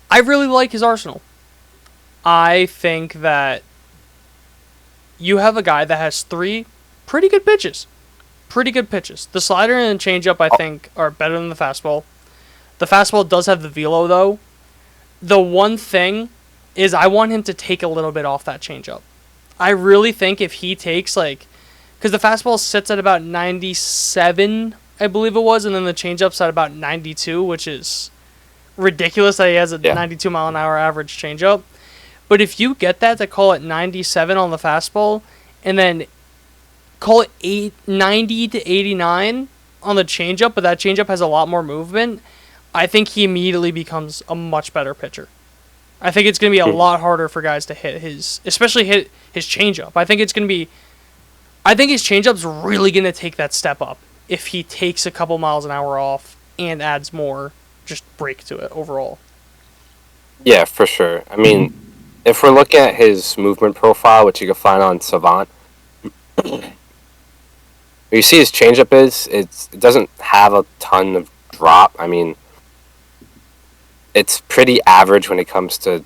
I really like his arsenal. I think that you have a guy that has 3 pretty good pitches. The slider and the changeup, I think, are better than the fastball. The fastball does have the velo, though. The one thing is I want him to take a little bit off that changeup. I really think if he takes, like... Because the fastball sits at about 97, I believe it was, and then the changeup's at about 92, which is ridiculous that he has a 92-mile-an-hour average changeup. But if you get that to call it 97 on the fastball, and then call it 90 to 89 on the changeup, but that changeup has a lot more movement, I think he immediately becomes a much better pitcher. I think it's going to be a lot harder for guys to hit his changeup. I think his changeup's really going to take that step up if he takes a couple miles an hour off and adds more just break to it overall. Yeah, for sure. I mean, if we're looking at his movement profile, which you can find on Savant, you see his changeup it doesn't have a ton of drop. I mean, it's pretty average when it comes to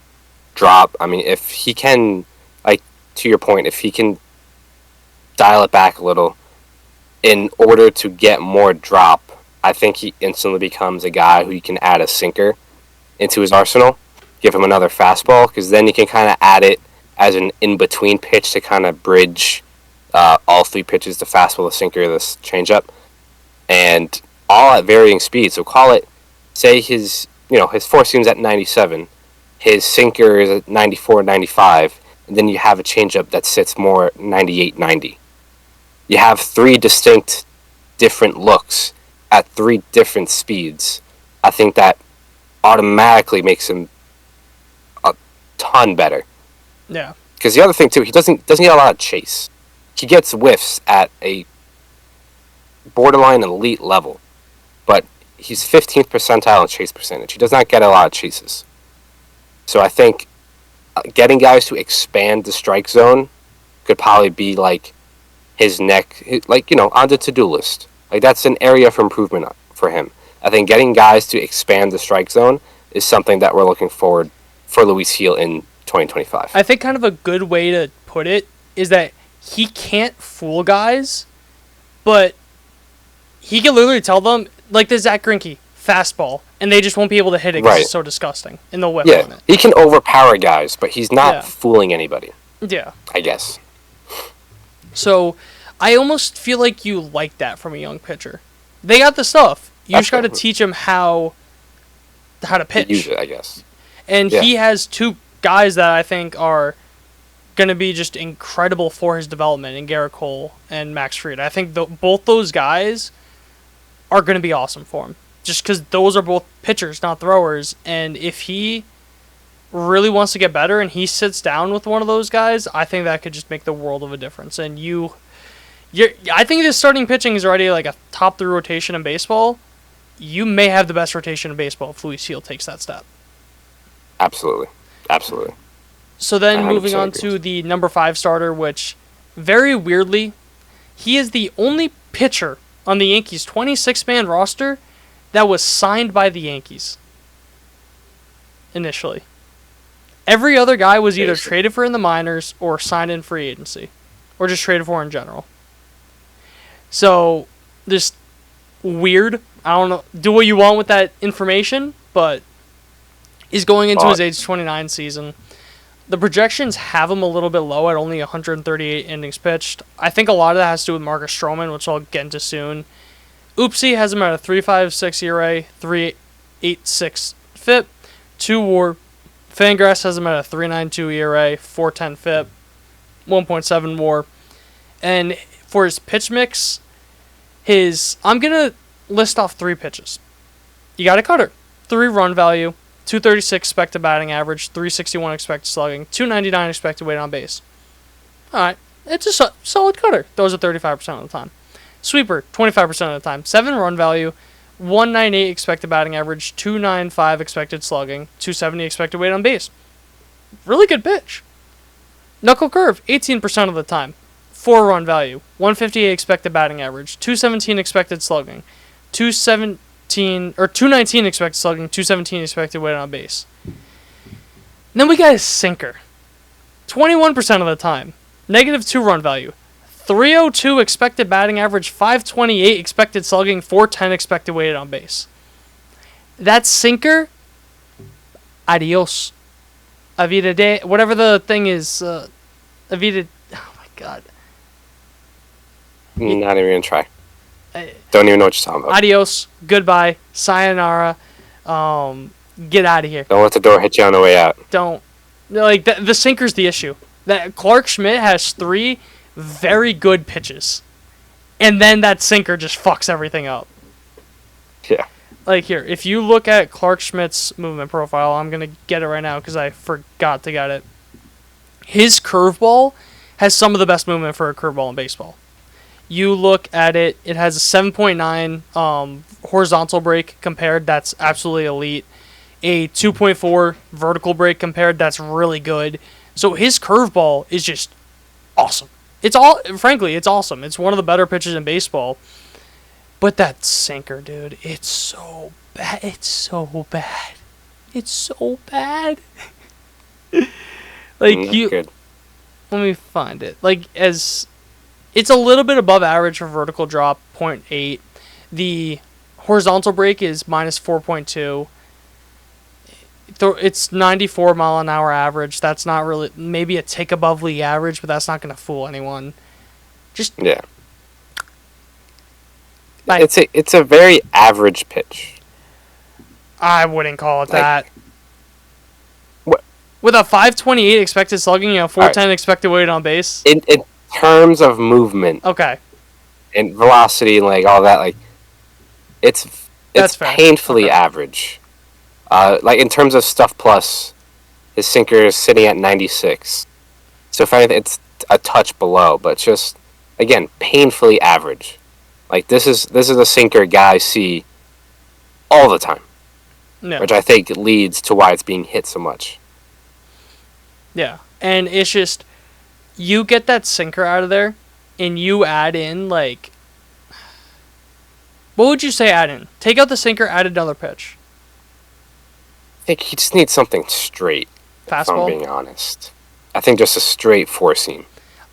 drop. I mean, if he can, like, to your point, if he can dial it back a little in order to get more drop, I think he instantly becomes a guy who you can add a sinker into his arsenal, give him another fastball, because then you can kind of add it as an in-between pitch to kind of bridge all 3 pitches, the fastball, the sinker, the changeup, and all at varying speeds. So call it, say his 4-seam's at 97, his sinker is at 94, 95, and then you have a changeup that sits more 98, 90. You have 3 distinct different looks at 3 different speeds. I think that automatically makes him ton better. Yeah. Because the other thing too, he doesn't get a lot of chase. He gets whiffs at a borderline elite level, but he's 15th percentile in chase percentage. He does not get a lot of chases. So I think getting guys to expand the strike zone could probably be like his on the to-do list. Like that's an area for improvement for him. I think getting guys to expand the strike zone is something that we're looking forward for Luis Gil in 2025. I think kind of a good way to put it is that he can't fool guys, but he can literally tell them, like the Zach Greinke fastball, and they just won't be able to hit it because it's so disgusting, and they'll whip on it. He can overpower guys, but he's not fooling anybody. Yeah. I guess. So, I almost feel like you like that from a young pitcher. They got the stuff. You just got to teach them how to pitch. Use it, I guess. And he has two guys that I think are going to be just incredible for his development in Garrett Cole and Max Fried. I think both those guys are going to be awesome for him. Just because those are both pitchers, not throwers. And if he really wants to get better and he sits down with one of those guys, I think that could just make the world of a difference. And I think this starting pitching is already like a top 3 rotation in baseball. You may have the best rotation in baseball if Luis Gil takes that step. Absolutely. So then moving on to the number 5 starter, which very weirdly, he is the only pitcher on the Yankees 26-man roster that was signed by the Yankees initially. Every other guy was either traded for in the minors or signed in free agency, or just traded for in general. So, just weird. I don't know. Do what you want with that information, but he's going into his age 29 season. The projections have him a little bit low at only 138 innings pitched. I think a lot of that has to do with Marcus Stroman, which I'll get into soon. Oopsie has him at a 3.56 ERA, 3.86 FIP, 2 WAR. Fangraphs has him at a 3.92 ERA, 4.10 FIP, 1.7 WAR. And for his pitch mix, I'm going to list off 3 pitches. You got a cutter, 3 run value, 236 expected batting average, 361 expected slugging, 299 expected weight on base. Alright, it's a solid cutter. Those are 35% of the time. Sweeper, 25% of the time. 7 run value, 198 expected batting average, 295 expected slugging, 270 expected weight on base. Really good pitch. Knuckle curve, 18% of the time. 4 run value, 158 expected batting average, 217 expected slugging, 219 expected slugging, 217 expected weight on base. And then we got a sinker. 21% of the time. Negative 2 run value. 302 expected batting average, 528 expected slugging, 410 expected weighted on base. That sinker, adios. Avida de, whatever the thing is, Avida, oh my god. Not even gonna try. Don't even know what you're talking about. Adios, goodbye, sayonara, get out of here. Don't let the door hit you on the way out. Don't. Like, the sinker's the issue. That Clark Schmidt has 3 very good pitches, and then that sinker just fucks everything up. Yeah. Like, here, if you look at Clark Schmidt's movement profile, I'm going to get it right now because I forgot to get it. His curveball has some of the best movement for a curveball in baseball. You look at it, it has a 7.9 horizontal break compared, that's absolutely elite. A 2.4 vertical break compared, that's really good. So his curveball is just awesome. Frankly, it's awesome. It's one of the better pitches in baseball. But that sinker, dude, it's so bad. It's so bad. It's so bad. Good. Let me find it. It's a little bit above average for vertical drop, 0.8. The horizontal break is minus 4.2. It's 94 mile an hour average. That's not really, maybe a tick above league average, but that's not going to fool anyone. Yeah. Bye. It's a very average pitch. I wouldn't call it that. What? With a 528 expected slugging, 410 expected weight on base. In terms of movement. Okay. And velocity and all that, it's painfully average. In terms of stuff plus, His sinker is sitting at 96. So if anything, it's a touch below, but just, again, painfully average. Like, this is a sinker guys see all the time. No. Which I think leads to why it's being hit so much. Yeah. And it's just, you get that sinker out of there, and you add in, like, what would you say add in? Take out the sinker, add another pitch. I think he just needs something straight, Fastball? if I'm being honest. I think just a straight four-seam.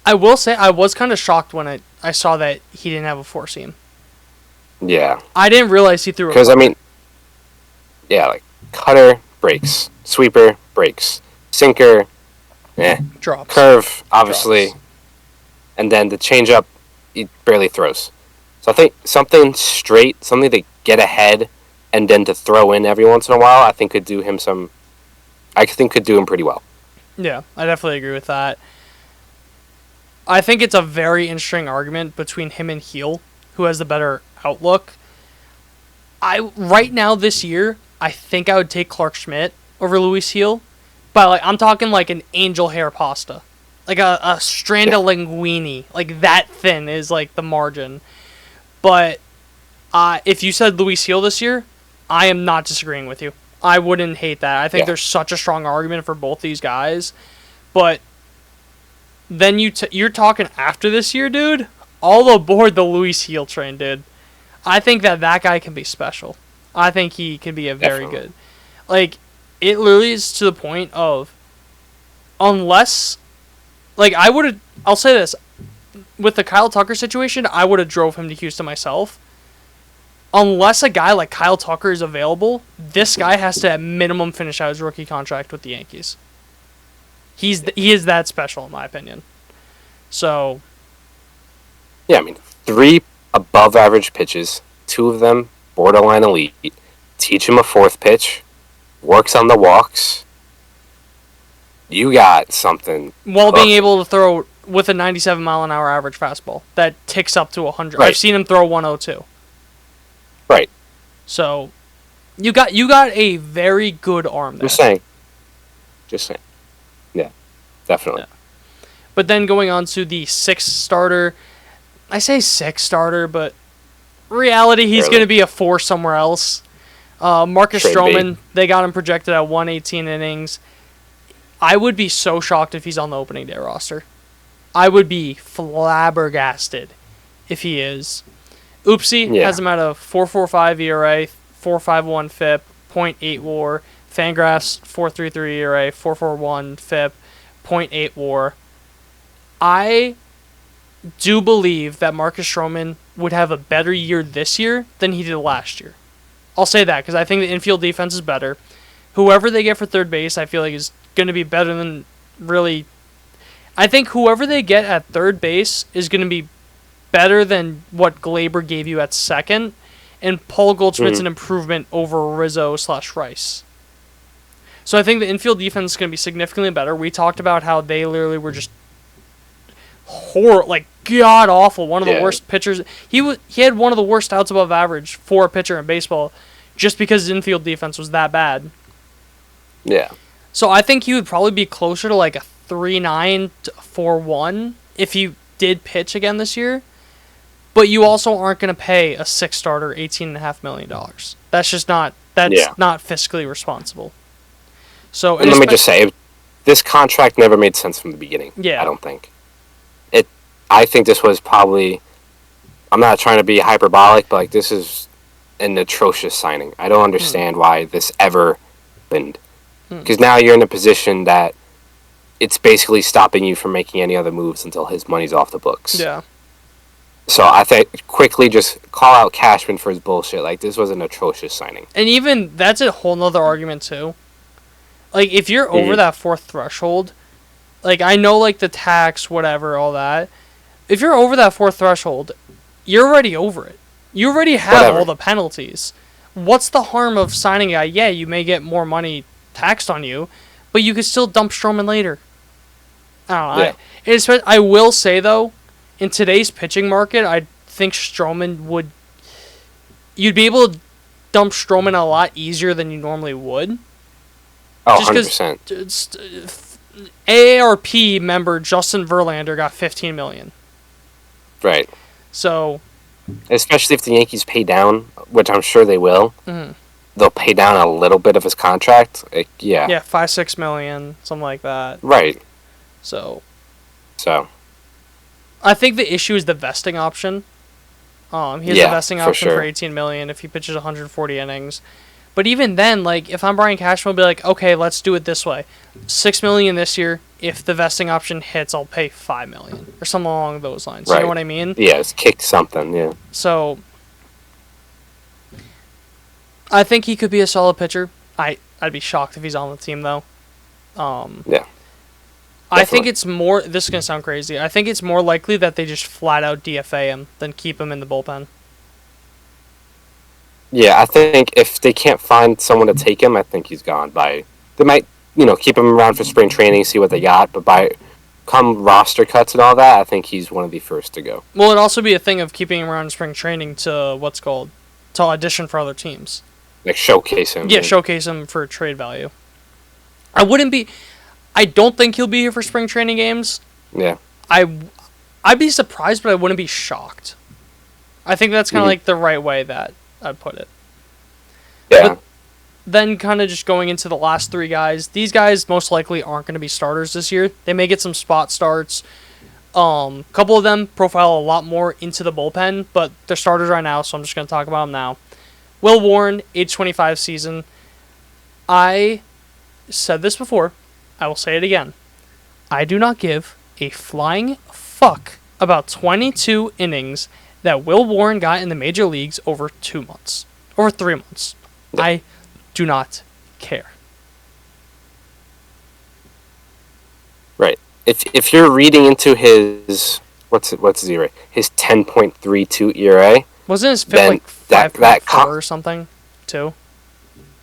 I will say, I was kind of shocked when I saw that he didn't have a four-seam. Yeah. I didn't realize he threw a Because, I mean, yeah, like, cutter, breaks. Sweeper, breaks. Sinker, drops. Curve, obviously. Drops. And then the changeup, he barely throws. So I think something straight, something to get ahead, and then to throw in every once in a while, I think could do him pretty well. Yeah, I definitely agree with that. I think it's a very interesting argument between him and Heel, who has the better outlook. Right now this year, I think I would take Clark Schmidt over Luis Heel, but like I'm talking like an angel hair pasta, like a strand of linguine, like that thin is like the margin. But if you said Luis Heel this year, I am not disagreeing with you. I wouldn't hate that. I think there's such a strong argument for both these guys, but then you're talking after this year, dude. All aboard the Luis Heel train, dude. I think that guy can be special. I think he can be a very good. Like, it literally is to the point of, unless, like, I'll say this, with the Kyle Tucker situation, I would have drove him to Houston myself. Unless a guy like Kyle Tucker is available, this guy has to at minimum finish out his rookie contract with the Yankees. He is that special, in my opinion. So, yeah, I mean, 3 above-average pitches, 2 of them borderline elite. Teach him a 4th pitch, works on the walks. You got something. While being able to throw with a 97-mile-an-hour average fastball that ticks up to 100. Right. I've seen him throw 102. Right. So, you got a very good arm there. Just saying. Yeah, definitely. Yeah. But then going on to the 6th starter, I say 6th starter, but reality he's going to be a 4 somewhere else. Marcus Stroman, they got him projected at 118 innings. I would be so shocked if he's on the opening day roster. I would be flabbergasted if he is. Oopsie has him at a 4.45 ERA, 4.51 FIP, .8 WAR. Fangraphs 4.33 ERA, 4.41 FIP, .8 WAR. I do believe that Marcus Stroman would have a better year this year than he did last year. I'll say that because I think the infield defense is better. Whoever they get for third base, I feel like is going to be better than really. I think whoever they get at third base is going to be better than what Glaber gave you at second, and Paul Goldschmidt's an improvement over Rizzo/Rice. So I think the infield defense is going to be significantly better. We talked about how they literally were just god awful. One of the worst pitchers. He had one of the worst outs above average for a pitcher in baseball, just because his infield defense was that bad. Yeah. So I think he would probably be closer to like a 3.9 to 4.1 if he did pitch again this year. But you also aren't going to pay a 6 starter $18.5 million. That's just not not fiscally responsible. So and let me just say, this contract never made sense from the beginning. Yeah. I don't think. I think this was probably, I'm not trying to be hyperbolic, but like this is an atrocious signing. I don't understand why this ever happened. Because now you're in a position that it's basically stopping you from making any other moves until his money's off the books. Yeah. So I think quickly just call out Cashman for his bullshit. Like, this was an atrocious signing. And even, that's a whole nother argument too. Like, if you're over that 4th threshold, like, I know, like, the tax, whatever, all that. If you're over that 4th threshold, you're already over it. You already have all the penalties. What's the harm of signing a guy? Yeah, you may get more money taxed on you, but you could still dump Stroman later. I don't know. I will say, though, in today's pitching market, I think Stroman you'd be able to dump Stroman a lot easier than you normally would. Oh, Just because 100%. AARP member Justin Verlander got $15 million. Right. So, especially if the Yankees pay down, which I'm sure they will, mm-hmm. they'll pay down a little bit of his contract. Yeah. Yeah, $5-6 million, something like that. Right. So, I think the issue is the vesting option. He has a vesting option for $18 million if he pitches 140 innings. But even then, like, if I'm Brian Cashman, I'll be like, okay, let's do it this way. $6 million this year. If the vesting option hits, I'll pay $5 million or something along those lines. Right. You know what I mean? Yeah, it's kick something. Yeah. So, I think he could be a solid pitcher. I'd be shocked if he's on the team though. Yeah. I think it's more. This is gonna sound crazy. I think it's more likely that they just flat out DFA him than keep him in the bullpen. Yeah, I think if they can't find someone to take him, I think he's gone. They might, keep him around for spring training, see what they got, but by come roster cuts and all that, I think he's one of the first to go. Well, it'd also be a thing of keeping him around in spring training to to audition for other teams. Like showcase him. Yeah, showcase him for trade value. I don't think he'll be here for spring training games. Yeah. I'd be surprised, but I wouldn't be shocked. I think that's kind of like the right way that I'd put it. Yeah. But then kind of just going into the last three guys, these guys most likely aren't going to be starters this year. They may get some spot starts. A couple of them profile a lot more into the bullpen, but they're starters right now, so I'm just going to talk about them now. Will Warren, age 25 season. I said this before. I will say it again. I do not give a flying fuck about 22 innings that Will Warren got in the major leagues over 2 months. Over 3 months. Yeah. I do not care. Right. If you're reading into his what's his ERA? His 10.32 ERA. Wasn't his FIP like 5.4 or something too?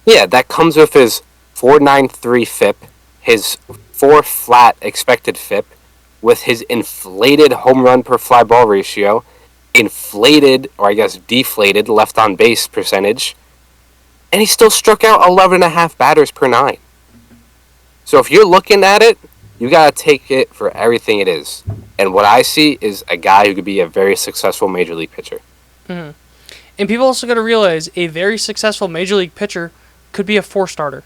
Yeah, that comes with his 4.93 FIP, his 4 flat expected FIP, with his inflated home run per fly ball ratio, inflated, or I guess deflated, left on base percentage, and he still struck out 11.5 batters per 9. So if you're looking at it, you gotta take it for everything it is. And what I see is a guy who could be a very successful major league pitcher. Mm-hmm. And people also gotta realize a very successful major league pitcher could be a 4-starter.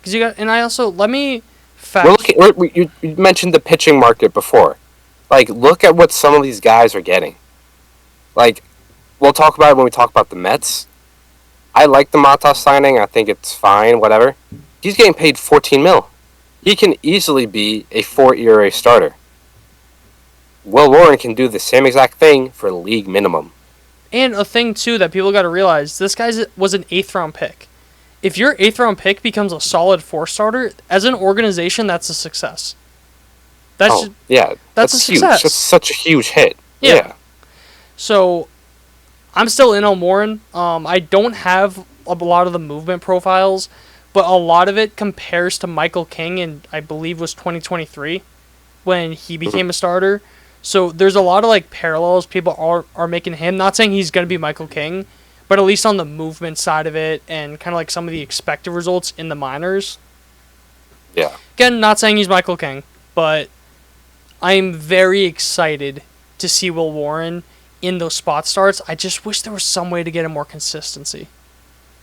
Because let me fact. You mentioned the pitching market before. Like, look at what some of these guys are getting. Like, we'll talk about it when we talk about the Mets. I like the Matas signing. I think it's fine, whatever. He's getting paid $14 million. He can easily be a 4 ERA starter. Will Warren can do the same exact thing for league minimum. And a thing, too, that people got to realize, this guy was an 8th-round pick. If your 8th-round pick becomes a solid 4-starter, as an organization, that's a success. That's a success. Huge. That's such a huge hit. Yeah. So, I'm still in on Warren. I don't have a lot of the movement profiles, but a lot of it compares to Michael King in, I believe, was 2023 when he became a starter. So there's a lot of parallels people are making him. Not saying he's going to be Michael King, but at least on the movement side of it and kind of some of the expected results in the minors. Yeah. Again, not saying he's Michael King, but I'm very excited to see Will Warren in those spot starts. I just wish there was some way to get him more consistency.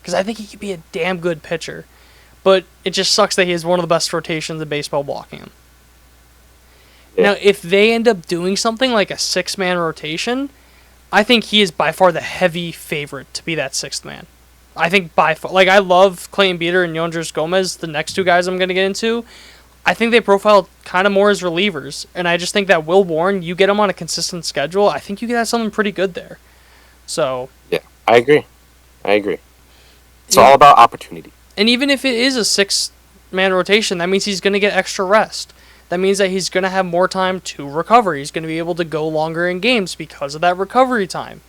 Because I think he could be a damn good pitcher. But it just sucks that he has one of the best rotations in baseball blocking him. Yeah. Now, if they end up doing something like a 6-man rotation, I think he is by far the heavy favorite to be that 6th man. I think by far. I love Clayton Beeter and Yondres Gomez, the next 2 guys I'm going to get into. I think they profile kind of more as relievers. And I just think that Will Warren, you get him on a consistent schedule, I think you could have something pretty good there. So. Yeah, I agree. It's all about opportunity. And even if it is a 6-man rotation, that means he's going to get extra rest. That means that he's going to have more time to recover. He's going to be able to go longer in games because of that recovery time.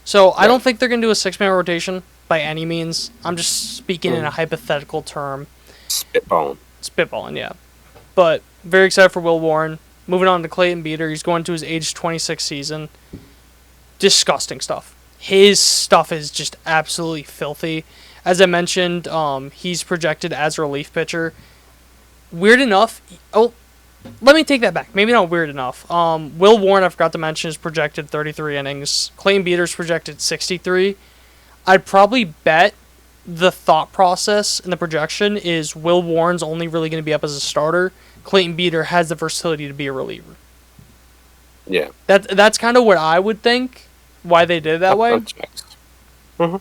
So I don't think they're going to do a 6-man rotation by any means. I'm just speaking in a hypothetical term. Spitballing, yeah. But very excited for Will Warren. Moving on to Clayton Beeter. He's going to his age 26 season. Disgusting stuff. His stuff is just absolutely filthy. As I mentioned, he's projected as a relief pitcher. Weird enough. Oh, let me take that back. Maybe not weird enough. Will Warren, I forgot to mention, is projected 33 innings. Clayton Beeter's projected 63. I'd probably bet the thought process and the projection is Will Warren's only really going to be up as a starter. Clayton Beeter has the versatility to be a reliever. Yeah. That's kind of what I would think, why they did it that way. Mm-hmm.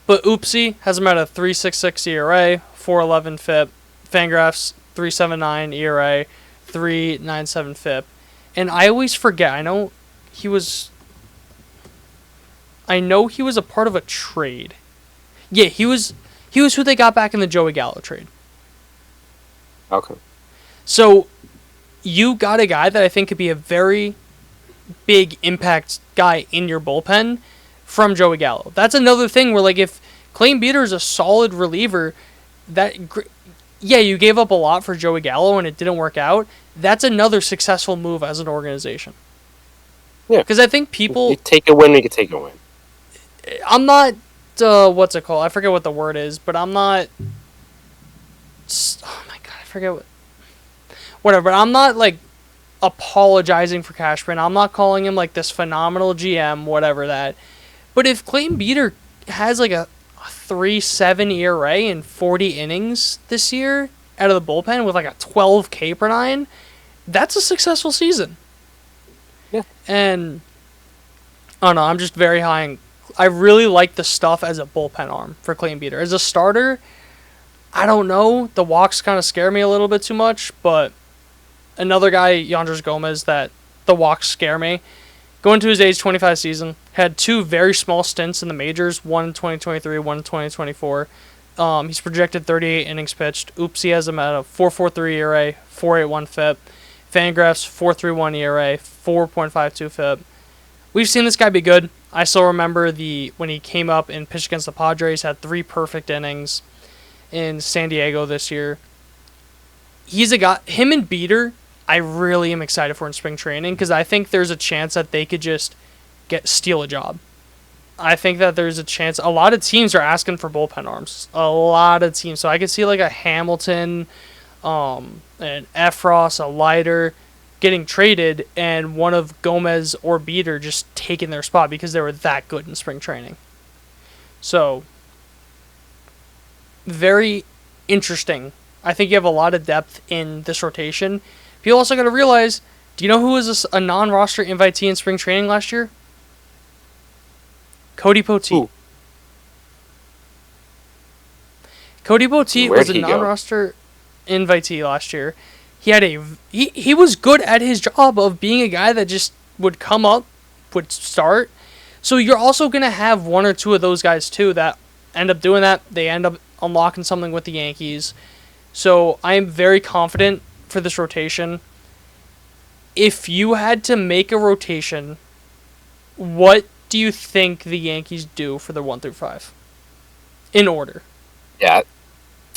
But Oopsie has him at a 3.66 ERA, 4.11 FIP. Fangraphs 3.79 ERA, 3.97 FIP. And I always forget. I know he was a part of a trade. Yeah, he was who they got back in the Joey Gallo trade. Okay. So you got a guy that I think could be a very big impact guy in your bullpen from Joey Gallo. That's another thing where, like, if Clayton Beeter is a solid reliever, you gave up a lot for Joey Gallo and it didn't work out. That's another successful move as an organization. Yeah. Because I think people... You take a win, you can take a win. I'm not... what's it called? I forget what the word is, but I'm not... Oh my god, I forget what... Whatever, but I'm not, like, apologizing for Cashman. I'm not calling him, like, this phenomenal GM, whatever that. But if Clayton Beeter has, like, a 3.7 ERA in 40 innings this year out of the bullpen with, like, a 12 K per 9, that's a successful season. Yeah. And, I don't know, I'm just very high in... I really like the stuff as a bullpen arm for Clayton Beeter. As a starter, I don't know. The walks kind of scare me a little bit too much, but another guy, Yanders Gomez, that the walks scare me. Going to his age 25 season, had 2 very small stints in the majors, one in 2023, one in 2024. He's projected 38 innings pitched. Oopsie has him at a 4.43 ERA, 4.81 FIP. Fangraphs 4.31 ERA, 4.52 FIP. We've seen this guy be good. I still remember when he came up and pitched against the Padres, had 3 perfect innings in San Diego this year. He's a guy, him and Beeter, I really am excited for in spring training because I think there's a chance that they could just steal a job. I think that there's a chance. A lot of teams are asking for bullpen arms. A lot of teams. So I could see like a Hamilton, an Efros, a Leiter getting traded, and one of Gomez or Beeter just taking their spot because they were that good in spring training. So, very interesting. I think you have a lot of depth in this rotation. People also got to realize, do you know who was a non-roster invitee in spring training last year? Cody Poteet. Ooh. Cody Poteet was a non-roster invitee last year. He had he was good at his job of being a guy that just would come up, would start. So you're also going to have one or two of those guys too that end up doing that. They end up unlocking something with the Yankees. So I am very confident for this rotation. If you had to make a rotation, what do you think the Yankees do for the 1 through 5? In order. Yeah,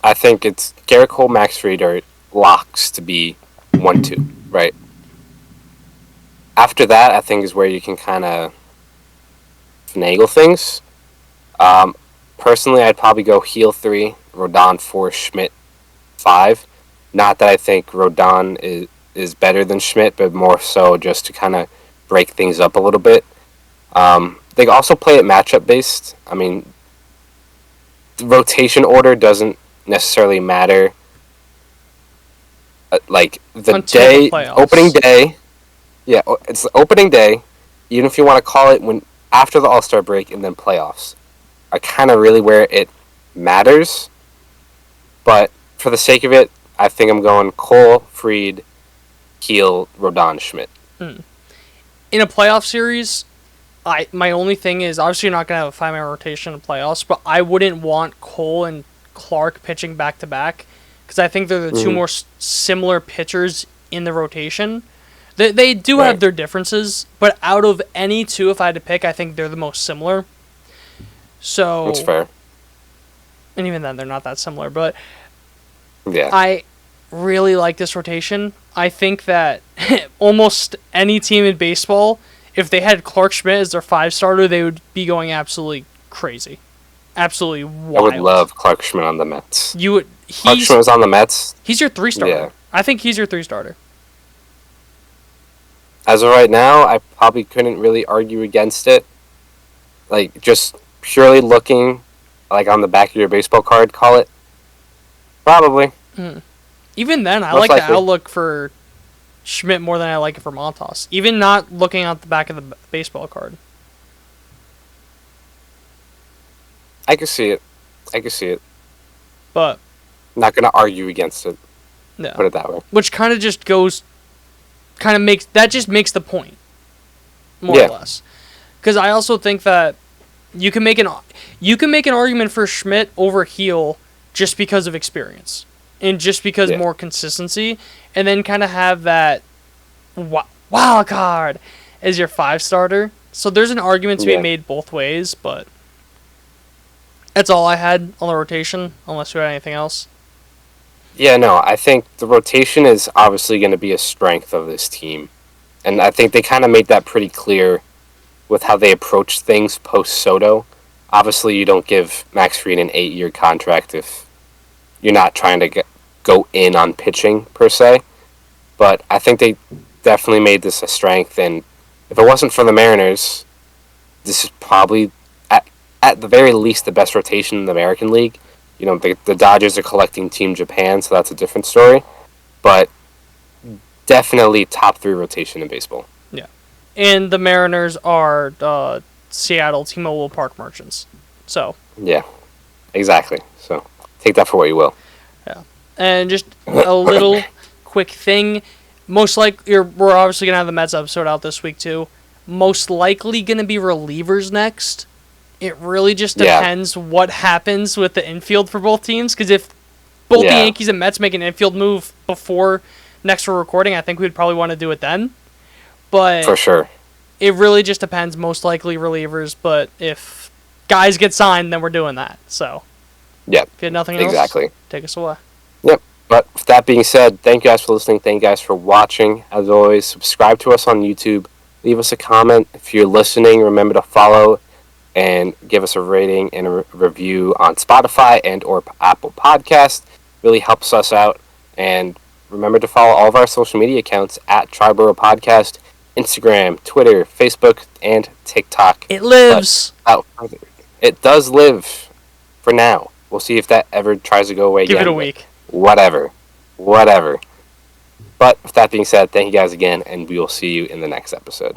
I think it's Garrett Cole, Max Fried are locks to be 1-2, right? After that, I think is where you can kind of finagle things. Personally, I'd probably go Heel 3, Rodon 4, Schmidt 5. Not that I think Rodon is better than Schmidt, but more so just to kind of break things up a little bit. They also play it matchup based. I mean, the rotation order doesn't necessarily matter. Like the opening day, yeah, it's the opening day. Even if you want to call it after the All-Star break and then playoffs, are kind of really where it matters. But for the sake of it, I think I'm going Cole, Fried, Keel, Rodon, Schmidt. In a playoff series, my only thing is, obviously you're not going to have a 5-man rotation in playoffs, but I wouldn't want Cole and Clark pitching back-to-back, because I think they're the two more similar pitchers in the rotation. They do have their differences, but out of any two, if I had to pick, I think they're the most similar. So that's fair. And even then, they're not that similar, but yeah, I really like this rotation. I think that almost any team in baseball, if they had Clark Schmidt as their 5 starter, they would be going absolutely crazy. absolutely I wild. would love Clark Schmidt on the Mets. Clark He's Schmidt was on the Mets. he's your 3-starter. Yeah. I think he's your 3-starter. As of right now, I probably couldn't really argue against it. Like, just purely looking, like, on the back of your baseball card, call it. Probably. Even then, I Most like likely. the outlook for Schmidt more than I like it for Montas. Even not looking at the back of the baseball card. I can see it. But, I'm not going to argue against it. no. Put it that way. Which kind of just makes the point. More Yeah. or less. Because I also think that you can make an argument for Schmidt over Heel just because of experience. And just because more consistency. And then kind of have that wild card as your 5-starter. So there's an argument to be made both ways, but that's all I had on the rotation, unless you had anything else. Yeah, no, I think the rotation is obviously going to be a strength of this team. And I think they kind of made that pretty clear with how they approach things post-Soto. Obviously, you don't give Max Fried an 8-year contract if you're not trying to go in on pitching, per se. But I think they definitely made this a strength. And if it wasn't for the Mariners, this is probably, at the very least, the best rotation in the American League. You know, the Dodgers are collecting Team Japan, so that's a different story. But definitely top 3 rotation in baseball. Yeah. And the Mariners are Seattle T-Mobile Park Merchants. So. Yeah, exactly. So take that for what you will. Yeah. And just a little quick thing. Most likely, we're obviously going to have the Mets episode out this week, too. Most likely going to be relievers next. It really just depends what happens with the infield for both teams. Because if both the Yankees and Mets make an infield move before next we're recording, I think we'd probably want to do it then. But for sure. It really just depends. Most likely relievers. But if guys get signed, then we're doing that. So. Yep. If you had nothing else, exactly. Take us away. Yep. But with that being said, thank you guys for listening. Thank you guys for watching. As always, subscribe to us on YouTube. Leave us a comment. If you're listening, remember to follow and give us a rating and a review on Spotify and or Apple Podcast. Really helps us out. And remember to follow all of our social media accounts at Triboro Podcast, Instagram, Twitter, Facebook, and TikTok. It lives. It does live for now. We'll see if that ever tries to go away again. Give it a week. Whatever. But with that being said, thank you guys again, and we will see you in the next episode.